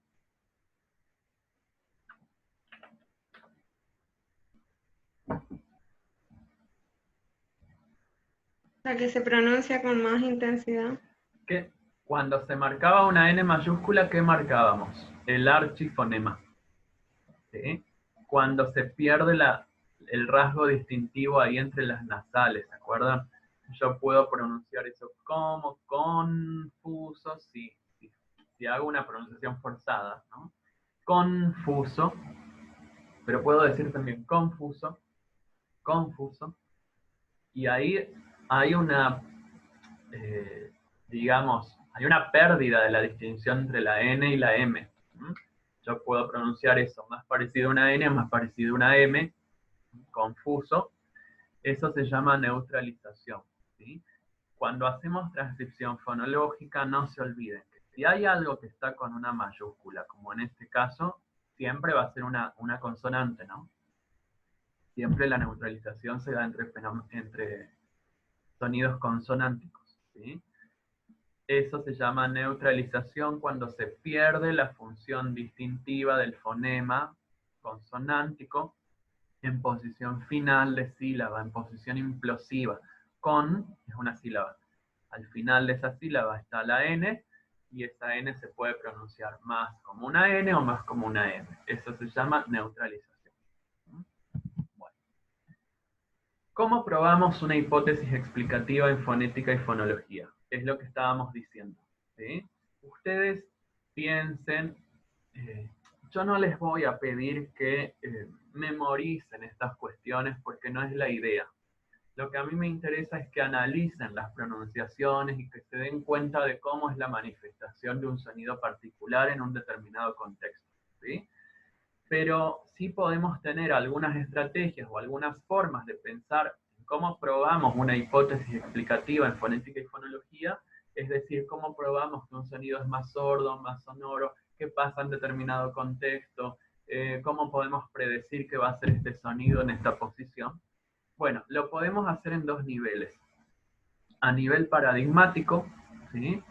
La que se pronuncia con más intensidad. Que cuando se marcaba una N mayúscula, ¿qué marcábamos? El archifonema, ¿sí? Cuando se pierde el rasgo distintivo ahí entre las nasales, ¿se acuerdan? Yo puedo pronunciar eso como confuso, si hago una pronunciación forzada, ¿no? Confuso, pero puedo decir también confuso, confuso, y ahí hay una, digamos, hay una pérdida de la distinción entre la N y la M. Yo puedo pronunciar eso más parecido a una N, más parecido a una M, confuso. Eso se llama neutralización, ¿sí? Cuando hacemos transcripción fonológica, no se olviden que si hay algo que está con una mayúscula, como en este caso, siempre va a ser una consonante, ¿no? Siempre la neutralización se da entre sonidos consonánticos, ¿sí? Eso se llama neutralización cuando se pierde la función distintiva del fonema consonántico en posición final de sílaba, en posición implosiva. Con es una sílaba. Al final de esa sílaba está la N, y esa N se puede pronunciar más como una N o más como una M. Eso se llama neutralización. Bueno. ¿Cómo probamos una hipótesis explicativa en fonética y fonología? Es lo que estábamos diciendo, ¿sí? Ustedes piensen, yo no les voy a pedir que memoricen estas cuestiones porque no es la idea. Lo que a mí me interesa es que analicen las pronunciaciones y que se den cuenta de cómo es la manifestación de un sonido particular en un determinado contexto, ¿sí? Pero sí podemos tener algunas estrategias o algunas formas de pensar en cómo probamos una hipótesis explicativa en fonética y fonología, es decir, cómo probamos que un sonido es más sordo, más sonoro, qué pasa en determinado contexto, cómo podemos predecir qué va a ser este sonido en esta posición. Bueno, lo podemos hacer en dos niveles. A nivel paradigmático, ¿sí?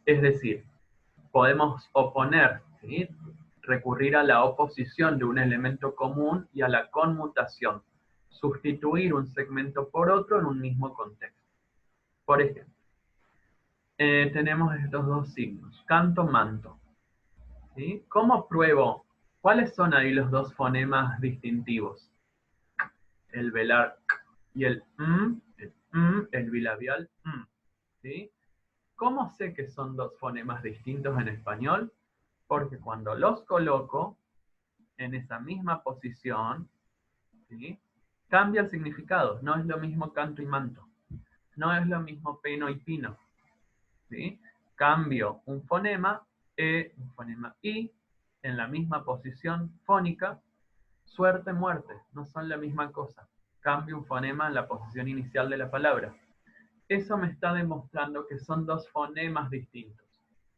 Es decir, podemos oponer, ¿sí? Recurrir a la oposición de un elemento común y a la conmutación, sustituir un segmento por otro en un mismo contexto. Por ejemplo, tenemos estos dos signos, canto, manto. ¿Sí? ¿Cómo pruebo? ¿Cuáles son ahí los dos fonemas distintivos? El velar y el el bilabial ¿sí? ¿Cómo sé que son dos fonemas distintos en español? Porque cuando los coloco en esa misma posición, ¿sí? Cambia el significado. No es lo mismo canto y manto. No es lo mismo peno y pino. ¿Sí? Cambio un fonema I, en la misma posición fónica, suerte, muerte. No son la misma cosa. Cambio un fonema en la posición inicial de la palabra. Eso me está demostrando que son dos fonemas distintos.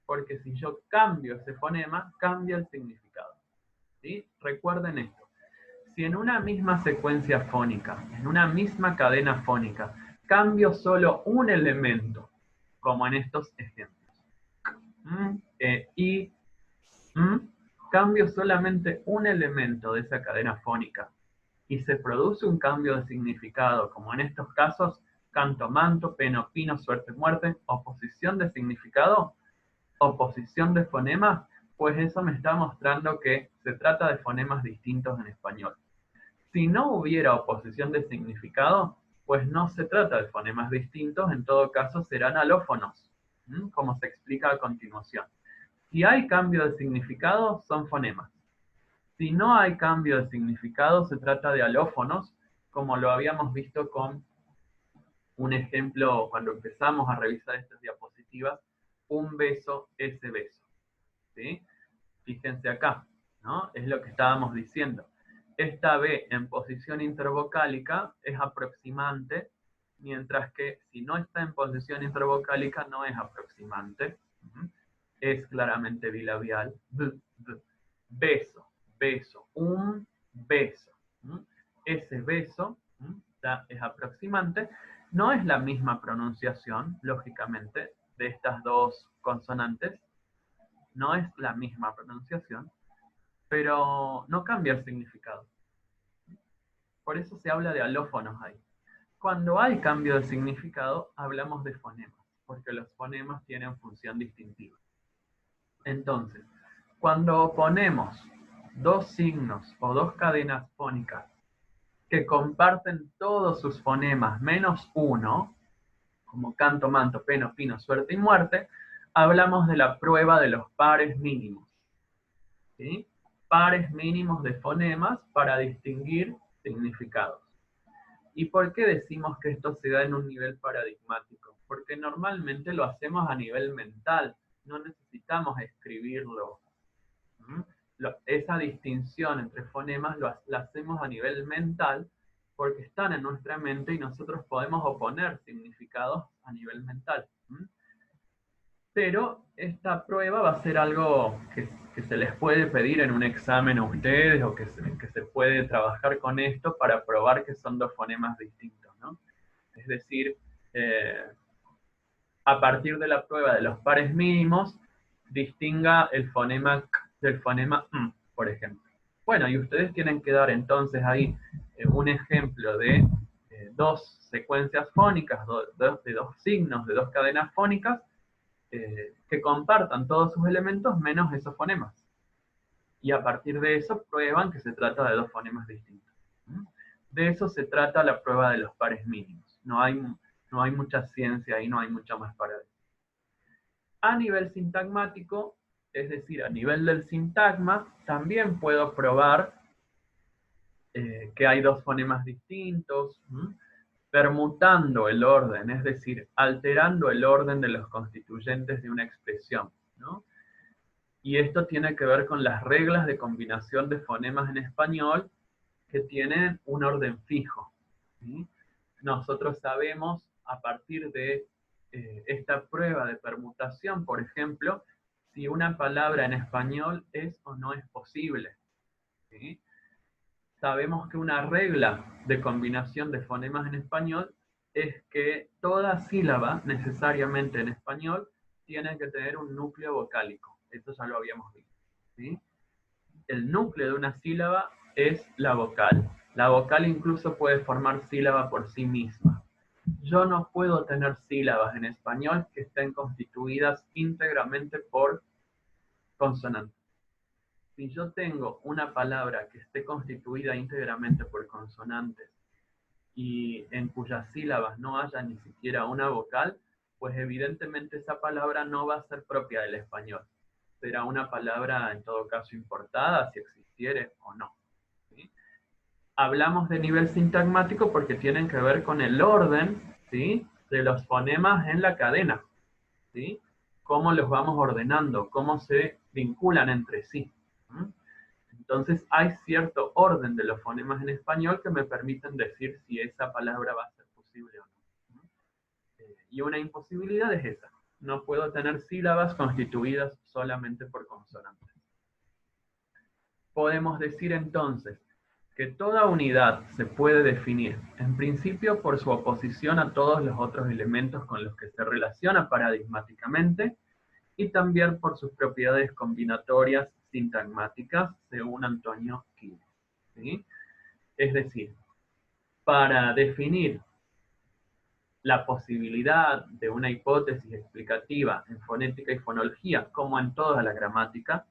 Porque si yo cambio ese fonema, cambia el significado. ¿Sí? Recuerden esto. Si en una misma secuencia fónica, en una misma cadena fónica, cambio solo un elemento, como en estos ejemplos, cambio solamente un elemento de esa cadena fónica, y se produce un cambio de significado, como en estos casos, canto, manto, peno, pino, suerte, muerte, oposición de significado, oposición de fonemas, pues eso me está mostrando que se trata de fonemas distintos en español. Si no hubiera oposición de significado, pues no se trata de fonemas distintos, en todo caso serán alófonos, como se explica a continuación. Si hay cambio de significado, son fonemas. Si no hay cambio de significado, se trata de alófonos, como lo habíamos visto con un ejemplo cuando empezamos a revisar estas diapositivas, un beso, ese beso. ¿Sí? Fíjense acá, ¿no? Es lo que estábamos diciendo. Esta B en posición intervocálica es aproximante, mientras que si no está en posición intervocálica no es aproximante. Es claramente bilabial. Beso, beso, un beso. Ese beso es aproximante. No es la misma pronunciación, lógicamente, de estas dos consonantes. No es la misma pronunciación, pero no cambia el significado. Por eso se habla de alófonos ahí. Cuando hay cambio de significado, hablamos de fonemas, porque los fonemas tienen función distintiva. Entonces, cuando ponemos dos signos o dos cadenas fónicas que comparten todos sus fonemas menos uno, como canto, manto, peno, pino, suerte y muerte, hablamos de la prueba de los pares mínimos. ¿Sí? Pares mínimos de fonemas para distinguir significados. ¿Y por qué decimos que esto se da en un nivel paradigmático? Porque normalmente lo hacemos a nivel mental, no necesitamos escribirlo. Esa distinción entre fonemas la hacemos a nivel mental porque están en nuestra mente y nosotros podemos oponer significados a nivel mental. Pero esta prueba va a ser algo que se les puede pedir en un examen a ustedes o que se puede trabajar con esto para probar que son dos fonemas distintos, ¿no? Es decir, a partir de la prueba de los pares mínimos, distinga el fonema k del fonema m, por ejemplo. Bueno, y ustedes tienen que dar entonces ahí un ejemplo de dos secuencias fónicas, de dos signos, de dos cadenas fónicas, que compartan todos sus elementos menos esos fonemas. Y a partir de eso prueban que se trata de dos fonemas distintos. De eso se trata la prueba de los pares mínimos. No hay mucha ciencia ahí, no hay mucho más para decir. A nivel sintagmático, es decir, a nivel del sintagma, también puedo probar que hay dos fonemas distintos, permutando el orden, es decir, alterando el orden de los constituyentes de una expresión, ¿no? Y esto tiene que ver con las reglas de combinación de fonemas en español que tienen un orden fijo, ¿sí? Nosotros sabemos, a partir de esta prueba de permutación, por ejemplo, si una palabra en español es o no es posible, ¿sí? Sabemos que una regla de combinación de fonemas en español es que toda sílaba necesariamente en español tiene que tener un núcleo vocálico. Esto ya lo habíamos visto, ¿sí? El núcleo de una sílaba es la vocal. La vocal incluso puede formar sílaba por sí misma. Yo no puedo tener sílabas en español que estén constituidas íntegramente por consonantes. Si yo tengo una palabra que esté constituida íntegramente por consonantes y en cuyas sílabas no haya ni siquiera una vocal, pues evidentemente esa palabra no va a ser propia del español. Será una palabra en todo caso importada, si existiere o no, ¿sí? Hablamos de nivel sintagmático porque tienen que ver con el orden, ¿sí?, de los fonemas en la cadena, ¿sí? Cómo los vamos ordenando, cómo se vinculan entre sí. Entonces hay cierto orden de los fonemas en español que me permiten decir si esa palabra va a ser posible o no. Y una imposibilidad es esa. No puedo tener sílabas constituidas solamente por consonantes. Podemos decir entonces que toda unidad se puede definir, en principio, por su oposición a todos los otros elementos con los que se relaciona paradigmáticamente, y también por sus propiedades combinatorias sintagmáticas, según Antonio Quine, ¿sí? Es decir, para definir la posibilidad de una hipótesis explicativa en fonética y fonología, como en toda la gramática,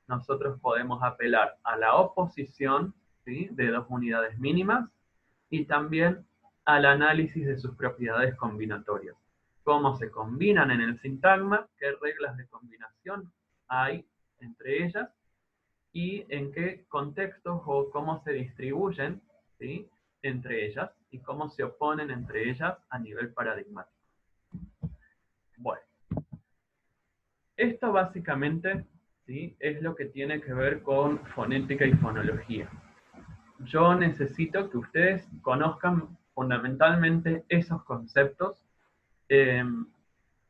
nosotros podemos apelar a la oposición, ¿sí?, de dos unidades mínimas y también al análisis de sus propiedades combinatorias. Cómo se combinan en el sintagma, qué reglas de combinación hay entre ellas y en qué contextos o cómo se distribuyen, ¿sí?, entre ellas y cómo se oponen entre ellas a nivel paradigmático. Bueno, esto básicamente, ¿sí?, es lo que tiene que ver con fonética y fonología. Yo necesito que ustedes conozcan fundamentalmente esos conceptos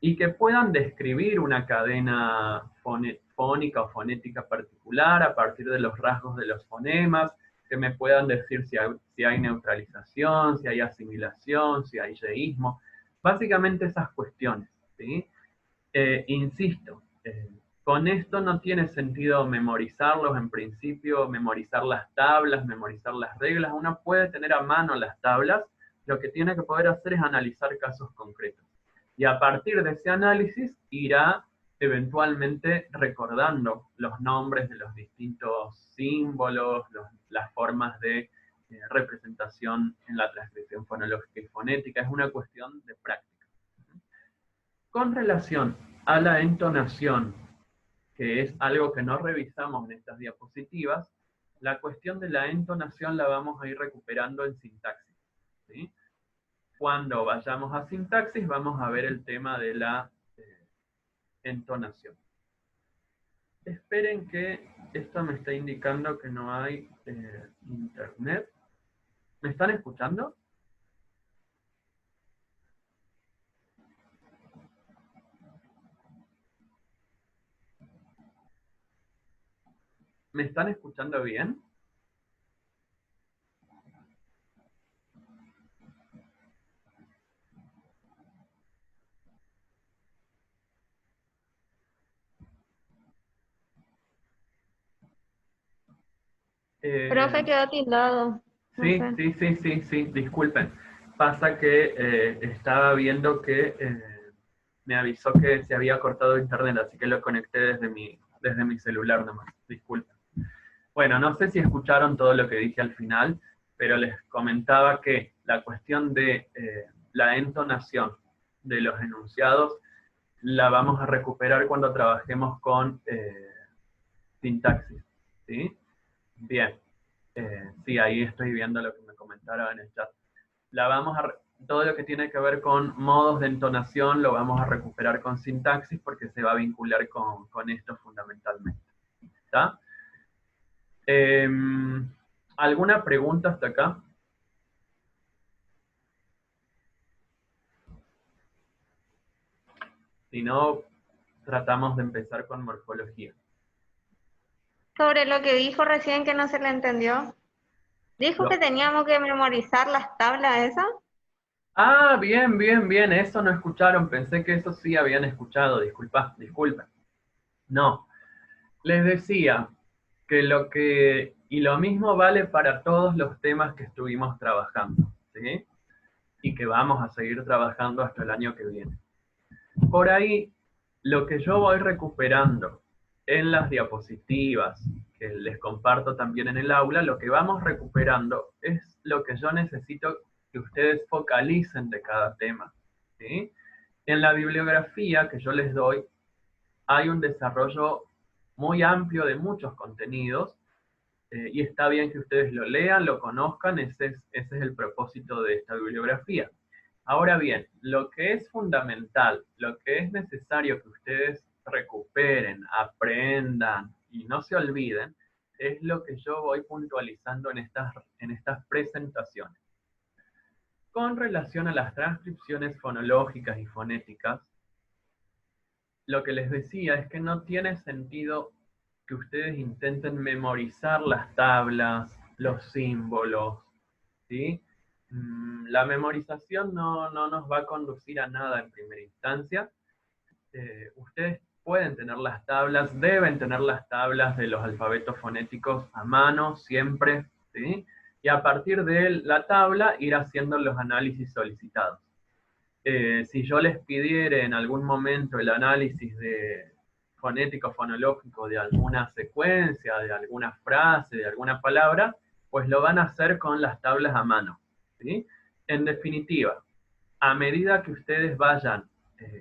y que puedan describir una cadena fónica o fonética particular a partir de los rasgos de los fonemas, que me puedan decir si hay neutralización, si hay asimilación, si hay yeísmo, básicamente esas cuestiones, ¿sí? Insisto, con esto no tiene sentido memorizarlos en principio, memorizar las tablas, memorizar las reglas. Uno puede tener a mano las tablas, lo que tiene que poder hacer es analizar casos concretos. Y a partir de ese análisis irá eventualmente recordando los nombres de los distintos símbolos, las formas de representación en la transcripción fonológica y fonética. Es una cuestión de práctica. Con relación a la entonación, que es algo que no revisamos en estas diapositivas, la cuestión de la entonación la vamos a ir recuperando en sintaxis, ¿sí? Cuando vayamos a sintaxis vamos a ver el tema de la entonación. Esperen que esto me está indicando que no hay internet. ¿Me están escuchando? ¿Me están escuchando bien? Profe, quedó tildado. No Sí, sé. sí, sí, sí, sí, disculpen. Pasa que estaba viendo que me avisó que se había cortado internet, así que lo conecté desde mi celular nomás. Disculpen. Bueno, no sé si escucharon todo lo que dije al final, pero les comentaba que la cuestión de la entonación de los enunciados la vamos a recuperar cuando trabajemos con sintaxis. ¿Sí? Bien. Sí, ahí estoy viendo lo que me comentaron en el chat. Todo lo que tiene que ver con modos de entonación lo vamos a recuperar con sintaxis porque se va a vincular con esto fundamentalmente. ¿Está? ¿Alguna pregunta hasta acá? Si no, tratamos de empezar con morfología. Sobre lo que dijo recién que no se le entendió. Dijo que Lo- teníamos que memorizar las tablas esas. Ah, bien, bien, bien, eso no escucharon, pensé que eso sí habían escuchado, disculpa. No, les decía que y lo mismo vale para todos los temas que estuvimos trabajando, ¿sí? Y que vamos a seguir trabajando hasta el año que viene. Por ahí, lo que yo voy recuperando en las diapositivas, que les comparto también en el aula, lo que vamos recuperando es lo que yo necesito que ustedes focalicen de cada tema, ¿sí? En la bibliografía que yo les doy, hay un desarrollo muy amplio de muchos contenidos, y está bien que ustedes lo lean, lo conozcan, ese es el propósito de esta bibliografía. Ahora bien, lo que es fundamental, lo que es necesario que ustedes recuperen, aprendan y no se olviden, es lo que yo voy puntualizando en estas presentaciones. Con relación a las transcripciones fonológicas y fonéticas, lo que les decía es que no tiene sentido que ustedes intenten memorizar las tablas, los símbolos, ¿sí? La memorización no nos va a conducir a nada en primera instancia. Ustedes pueden tener las tablas, deben tener las tablas de los alfabetos fonéticos a mano siempre, ¿sí? Y a partir de la tabla ir haciendo los análisis solicitados. Si yo les pidiera en algún momento el análisis de fonético, fonológico de alguna secuencia, de alguna frase, de alguna palabra, pues lo van a hacer con las tablas a mano, ¿sí? En definitiva, a medida que ustedes vayan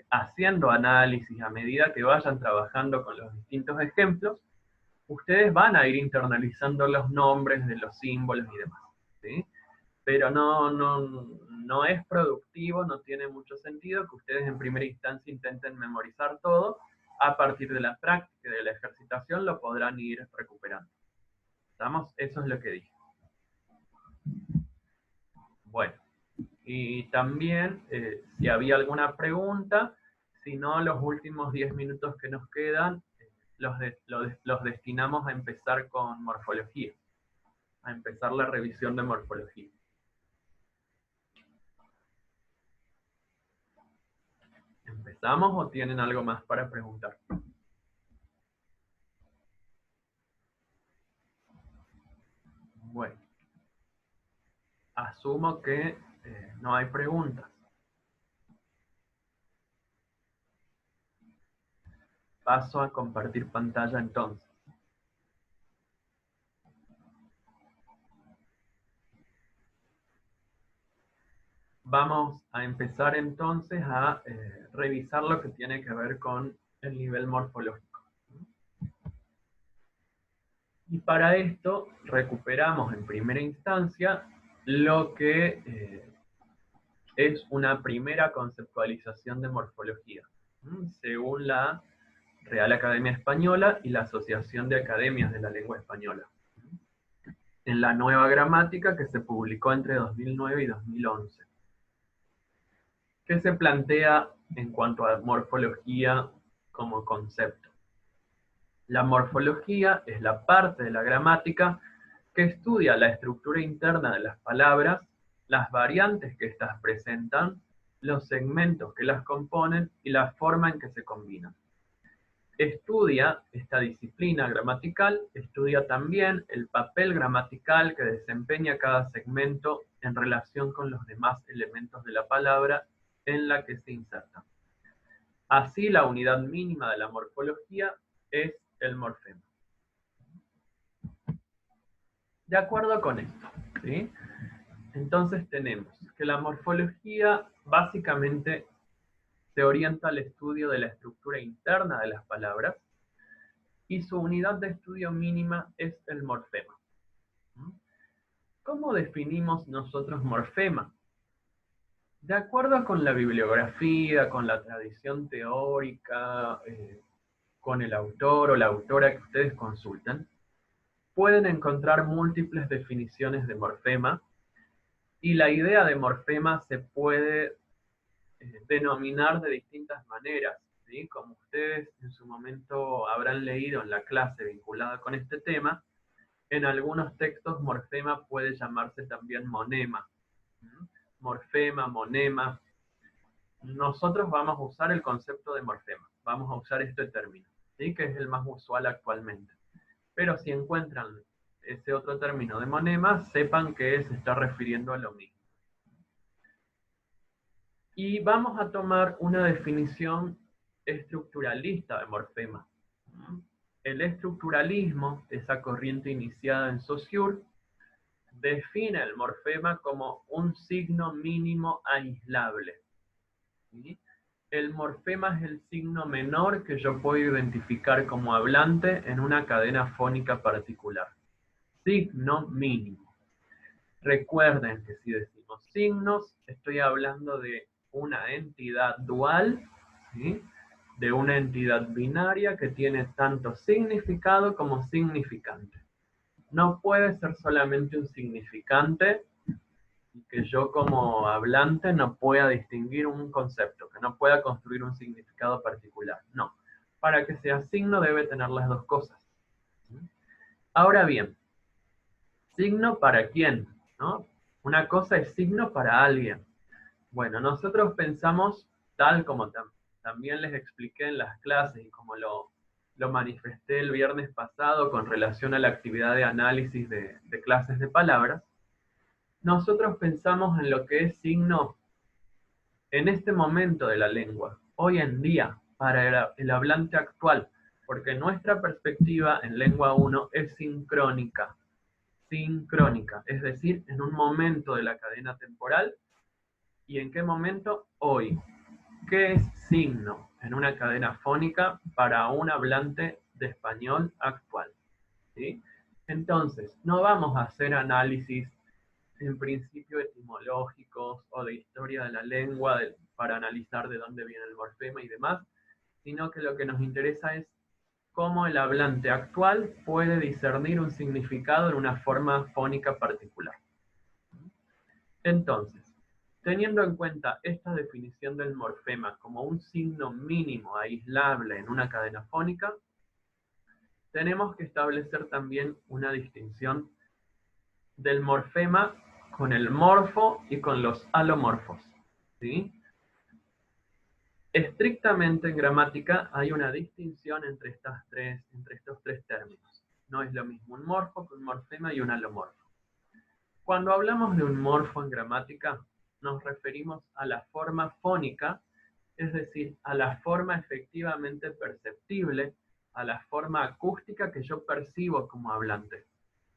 haciendo análisis, a medida que vayan trabajando con los distintos ejemplos, ustedes van a ir internalizando los nombres de los símbolos y demás, ¿sí? Pero no es productivo, no tiene mucho sentido que ustedes en primera instancia intenten memorizar todo. A partir de la práctica, de la ejercitación, lo podrán ir recuperando. ¿Estamos? Eso es lo que dije. Bueno, y también, si había alguna pregunta, si no, los últimos 10 minutos que nos quedan, los destinamos a empezar con morfología, a empezar la revisión de morfología. ¿Empezamos o tienen algo más para preguntar? Bueno, asumo que no hay preguntas. Paso a compartir pantalla entonces. Vamos a empezar entonces a revisar lo que tiene que ver con el nivel morfológico. Y para esto recuperamos en primera instancia lo que es una primera conceptualización de morfología, según la Real Academia Española y la Asociación de Academias de la Lengua Española, en la nueva gramática que se publicó entre 2009 y 2011. ¿Qué se plantea en cuanto a morfología como concepto? La morfología es la parte de la gramática que estudia la estructura interna de las palabras, las variantes que éstas presentan, los segmentos que las componen y la forma en que se combinan. estudia esta disciplina gramatical, estudia también el papel gramatical que desempeña cada segmento en relación con los demás elementos de la palabra en la que se inserta. Así, la unidad mínima de la morfología es el morfema. De acuerdo con esto, ¿sí? Entonces tenemos que la morfología básicamente se orienta al estudio de la estructura interna de las palabras y su unidad de estudio mínima es el morfema. ¿Cómo definimos nosotros morfema? De acuerdo con la bibliografía, con la tradición teórica, con el autor o la autora que ustedes consultan, pueden encontrar múltiples definiciones de morfema, y la idea de morfema se puede denominar de distintas maneras, ¿sí? Como ustedes en su momento habrán leído en la clase vinculada con este tema, en algunos textos morfema puede llamarse también monema. Morfema, monema. Nosotros vamos a usar el concepto de morfema, vamos a usar este término, ¿sí? Que es el más usual actualmente. Pero si encuentran ese otro término de monema, sepan que se está refiriendo a lo mismo. Y vamos a tomar una definición estructuralista de morfema. El estructuralismo, esa corriente iniciada en Saussure, define el morfema como un signo mínimo aislable. ¿Sí? El morfema es el signo menor que yo puedo identificar como hablante en una cadena fónica particular. Signo mínimo. Recuerden que si decimos signos, estoy hablando de una entidad dual, ¿sí? De una entidad binaria que tiene tanto significado como significante. No puede ser solamente un significante y que yo como hablante no pueda distinguir un concepto, que no pueda construir un significado particular. No. Para que sea signo debe tener las dos cosas. Ahora bien, ¿signo para quién? ¿No? Una cosa es signo para alguien. Bueno, nosotros pensamos, tal como también les expliqué en las clases y como lo manifesté el viernes pasado con relación a la actividad de análisis de clases de palabras, nosotros pensamos en lo que es signo en este momento de la lengua, hoy en día, para el hablante actual, porque nuestra perspectiva en lengua 1 es sincrónica, es decir, en un momento de la cadena temporal. ¿Y en qué momento? Hoy. ¿Qué es signo en una cadena fónica para un hablante de español actual? ¿Sí? Entonces, no vamos a hacer análisis en principio etimológicos o de historia de la lengua para analizar de dónde viene el morfema y demás, sino que lo que nos interesa es cómo el hablante actual puede discernir un significado en una forma fónica particular. Entonces, teniendo en cuenta esta definición del morfema como un signo mínimo aislable en una cadena fónica, tenemos que establecer también una distinción del morfema con el morfo y con los alomorfos, ¿sí? Estrictamente en gramática hay una distinción entre estos tres términos. No es lo mismo un morfo que un morfema y un alomorfo. Cuando hablamos de un morfo en gramática, nos referimos a la forma fónica, es decir, a la forma efectivamente perceptible, a la forma acústica que yo percibo como hablante.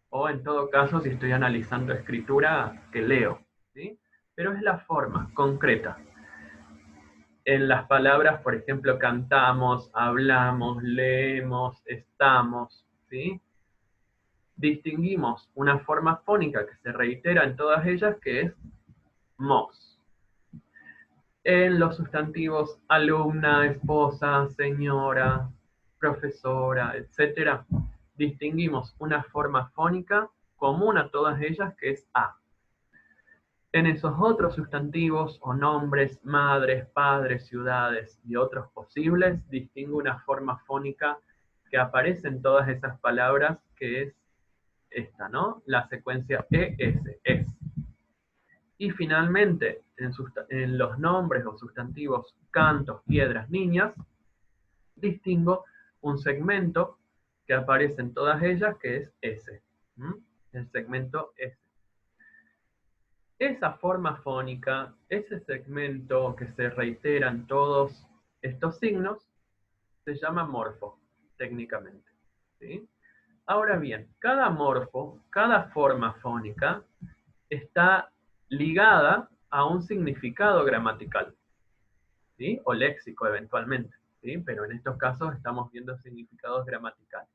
O en todo caso, si estoy analizando escritura, que leo, ¿sí? Pero es la forma concreta. En las palabras, por ejemplo, cantamos, hablamos, leemos, estamos, ¿sí? Distinguimos una forma fónica que se reitera en todas ellas, que es mos. En los sustantivos alumna, esposa, señora, profesora, etc., distinguimos una forma fónica común a todas ellas, que es a. En esos otros sustantivos o nombres, madres, padres, ciudades y otros posibles, distingo una forma fónica que aparece en todas esas palabras, que es esta, ¿no? La secuencia ES, es. Y finalmente, en los nombres o sustantivos cantos, piedras, niñas, distingo un segmento que aparece en todas ellas, que es S. El segmento S. Esa forma fónica, ese segmento que se reitera en todos estos signos, se llama morfo, técnicamente. ¿Sí? Ahora bien, cada morfo, cada forma fónica, está ligada a un significado gramatical, ¿sí? O léxico eventualmente, ¿sí? Pero en estos casos estamos viendo significados gramaticales.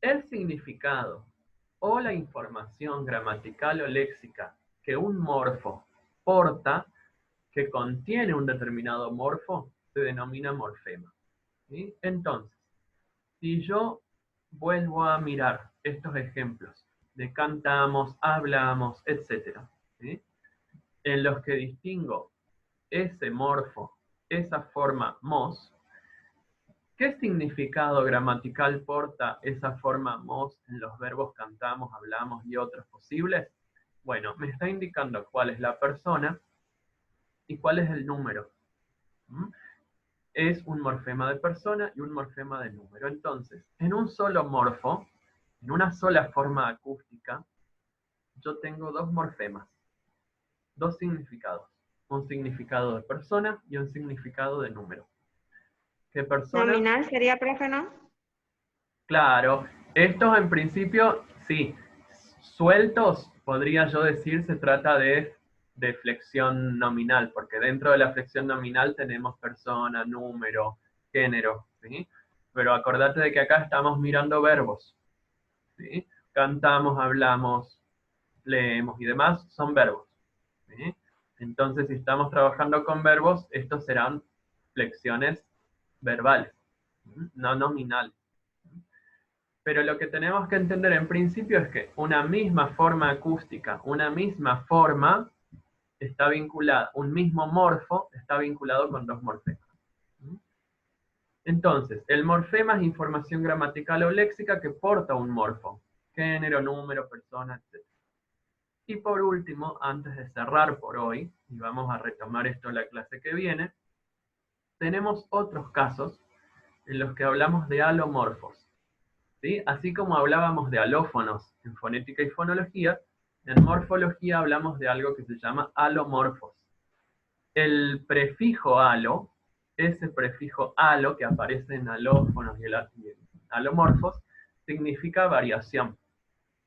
El significado o la información gramatical o léxica que un morfo porta, que contiene un determinado morfo, se denomina morfema. ¿Sí? Entonces, si yo vuelvo a mirar estos ejemplos de cantamos, hablamos, etc., ¿sí? En los que distingo ese morfo, esa forma mos, ¿qué significado gramatical porta esa forma mos en los verbos cantamos, hablamos y otros posibles? Bueno, me está indicando cuál es la persona y cuál es el número. Es un morfema de persona y un morfema de número. Entonces, en un solo morfo, en una sola forma acústica, yo tengo dos morfemas, dos significados. Un significado de persona y un significado de número. ¿Qué persona? Nominal sería, profe, ¿no? Claro, estos en principio, sí, sueltos, podría yo decir, se trata de flexión nominal, porque dentro de la flexión nominal tenemos persona, número, género, ¿sí? Pero acordate de que acá estamos mirando verbos, ¿sí? Cantamos, hablamos, leemos y demás son verbos, ¿sí? Entonces, si estamos trabajando con verbos, estos serán flexiones verbales, no nominales. Pero lo que tenemos que entender en principio es que una misma forma acústica, una misma forma está vinculada, un mismo morfo está vinculado con dos morfemas. Entonces, el morfema es información gramatical o léxica que porta un morfo, género, número, persona, etc. Y por último, antes de cerrar por hoy, y vamos a retomar esto en la clase que viene, tenemos otros casos en los que hablamos de alomorfos. ¿Sí? Así como hablábamos de alófonos en fonética y fonología, en morfología hablamos de algo que se llama alomorfos. El prefijo alo, ese prefijo alo que aparece en alófonos y alomorfos, significa variación.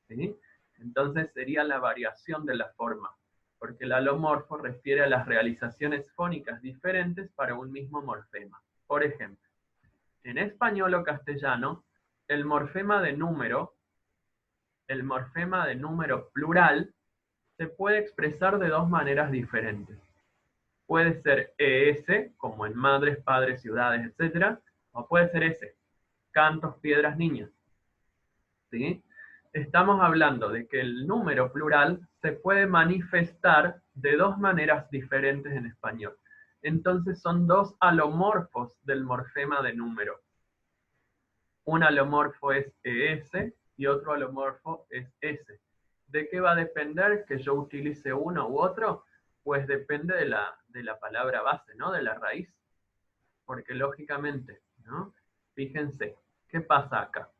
¿Sí? Entonces sería la variación de la forma, porque el alomorfo refiere a las realizaciones fónicas diferentes para un mismo morfema. Por ejemplo, en español o castellano, el morfema de número plural se puede expresar de dos maneras diferentes. Puede ser ES, como en madres, padres, ciudades, etc. O puede ser S, cantos, piedras, niñas. ¿Sí? Estamos hablando de que el número plural se puede manifestar de dos maneras diferentes en español. Entonces son dos alomorfos del morfema de número. Un alomorfo es ES y otro alomorfo es S. ¿De qué va a depender que yo utilice uno u otro? Pues depende de la palabra base, ¿no? De la raíz. Porque lógicamente, ¿no? Fíjense, ¿qué pasa acá?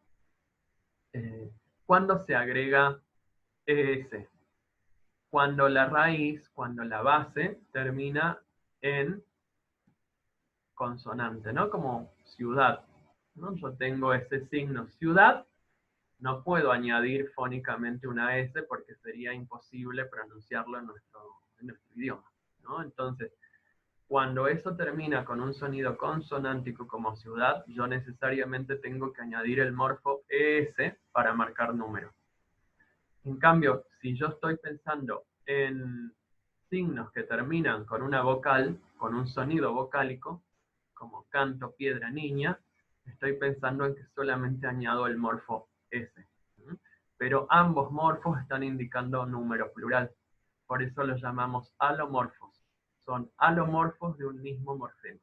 ¿Cuándo se agrega ES? Cuando la raíz, cuando la base termina en consonante, ¿no? Como ciudad, ¿no? Yo tengo ese signo ciudad. No puedo añadir fónicamente una S porque sería imposible pronunciarlo en nuestro idioma, ¿no? Entonces, cuando eso termina con un sonido consonántico como ciudad, yo necesariamente tengo que añadir el morfo ES para marcar número. En cambio, si yo estoy pensando en signos que terminan con una vocal, con un sonido vocálico, como canto, piedra, niña, estoy pensando en que solamente añado el morfo S. Pero ambos morfos están indicando número plural. Por eso los llamamos alomorfos. Son alomorfos de un mismo morfema.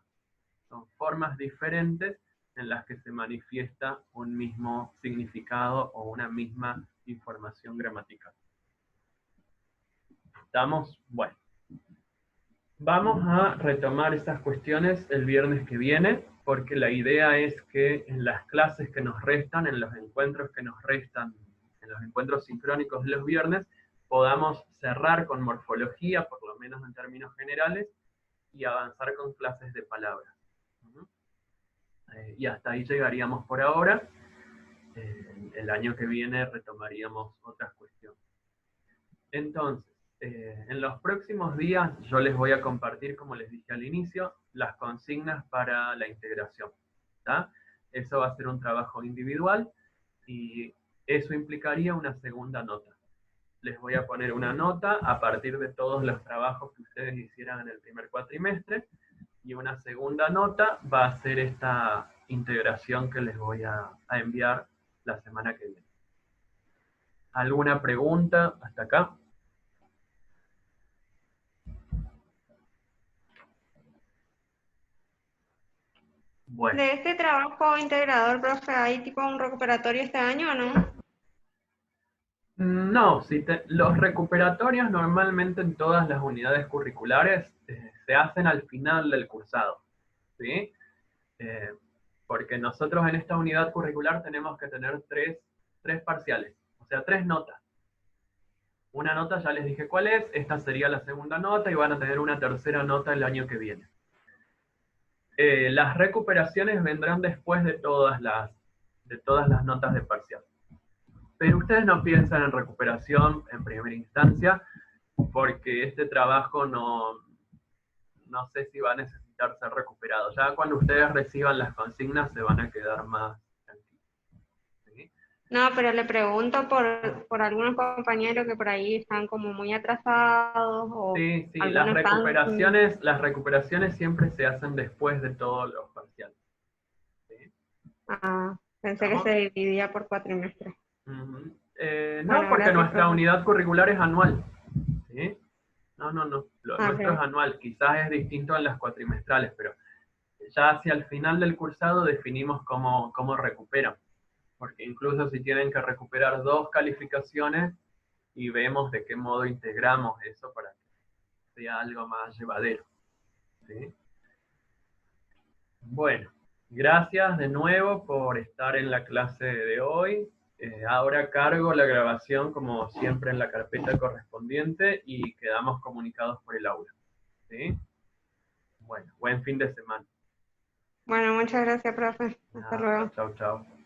Son formas diferentes en las que se manifiesta un mismo significado o una misma información gramatical. ¿Estamos? Bueno. Vamos a retomar esas cuestiones el viernes que viene. porque la idea es que en las clases que nos restan, en los encuentros que nos restan, en los encuentros sincrónicos de los viernes, podamos cerrar con morfología, por lo menos en términos generales, y avanzar con clases de palabras. Y hasta ahí llegaríamos por ahora. El año que viene retomaríamos otras cuestiones. Entonces, en los próximos días yo les voy a compartir, como les dije al inicio, las consignas para la integración. ¿tá? Eso va a ser un trabajo individual y eso implicaría una segunda nota. Les voy a poner una nota a partir de todos los trabajos que ustedes hicieran en el primer cuatrimestre, y una segunda nota va a ser esta integración que les voy a enviar la semana que viene. ¿Alguna pregunta hasta acá? Bueno. De este trabajo integrador, profe, ¿hay tipo un recuperatorio este año o no? No, los recuperatorios normalmente en todas las unidades curriculares se hacen al final del cursado, ¿sí? Porque nosotros en esta unidad curricular tenemos que tener tres parciales, o sea, 3 notas. Una nota ya les dije cuál es, esta sería la segunda nota y van a tener una tercera nota el año que viene. Las recuperaciones vendrán después de todas las notas de parcial. Pero ustedes no piensan en recuperación en primera instancia, porque este trabajo no sé si va a necesitar ser recuperado. Ya cuando ustedes reciban las consignas se van a quedar más tranquilos. ¿Sí? No, pero le pregunto por algunos compañeros que por ahí están como muy atrasados o Sí, algunos están... las recuperaciones siempre se hacen después de todos los parciales. ¿Sí? Pensé que se dividía por cuatrimestres. No, Bueno, porque gracias, nuestra profe. unidad curricular es anual. ¿Sí? No. Lo nuestro Ok. es anual. Quizás es distinto en las cuatrimestrales, pero ya hacia el final del cursado definimos cómo recuperan. Porque incluso si tienen que recuperar 2 calificaciones y vemos de qué modo integramos eso para que sea algo más llevadero. ¿Sí? Bueno, gracias de nuevo por estar en la clase de hoy. Ahora cargo la grabación como siempre en la carpeta correspondiente y quedamos comunicados por el aula. ¿Sí? Bueno, buen fin de semana. Bueno, muchas gracias, profe. Hasta luego. Chao, chao.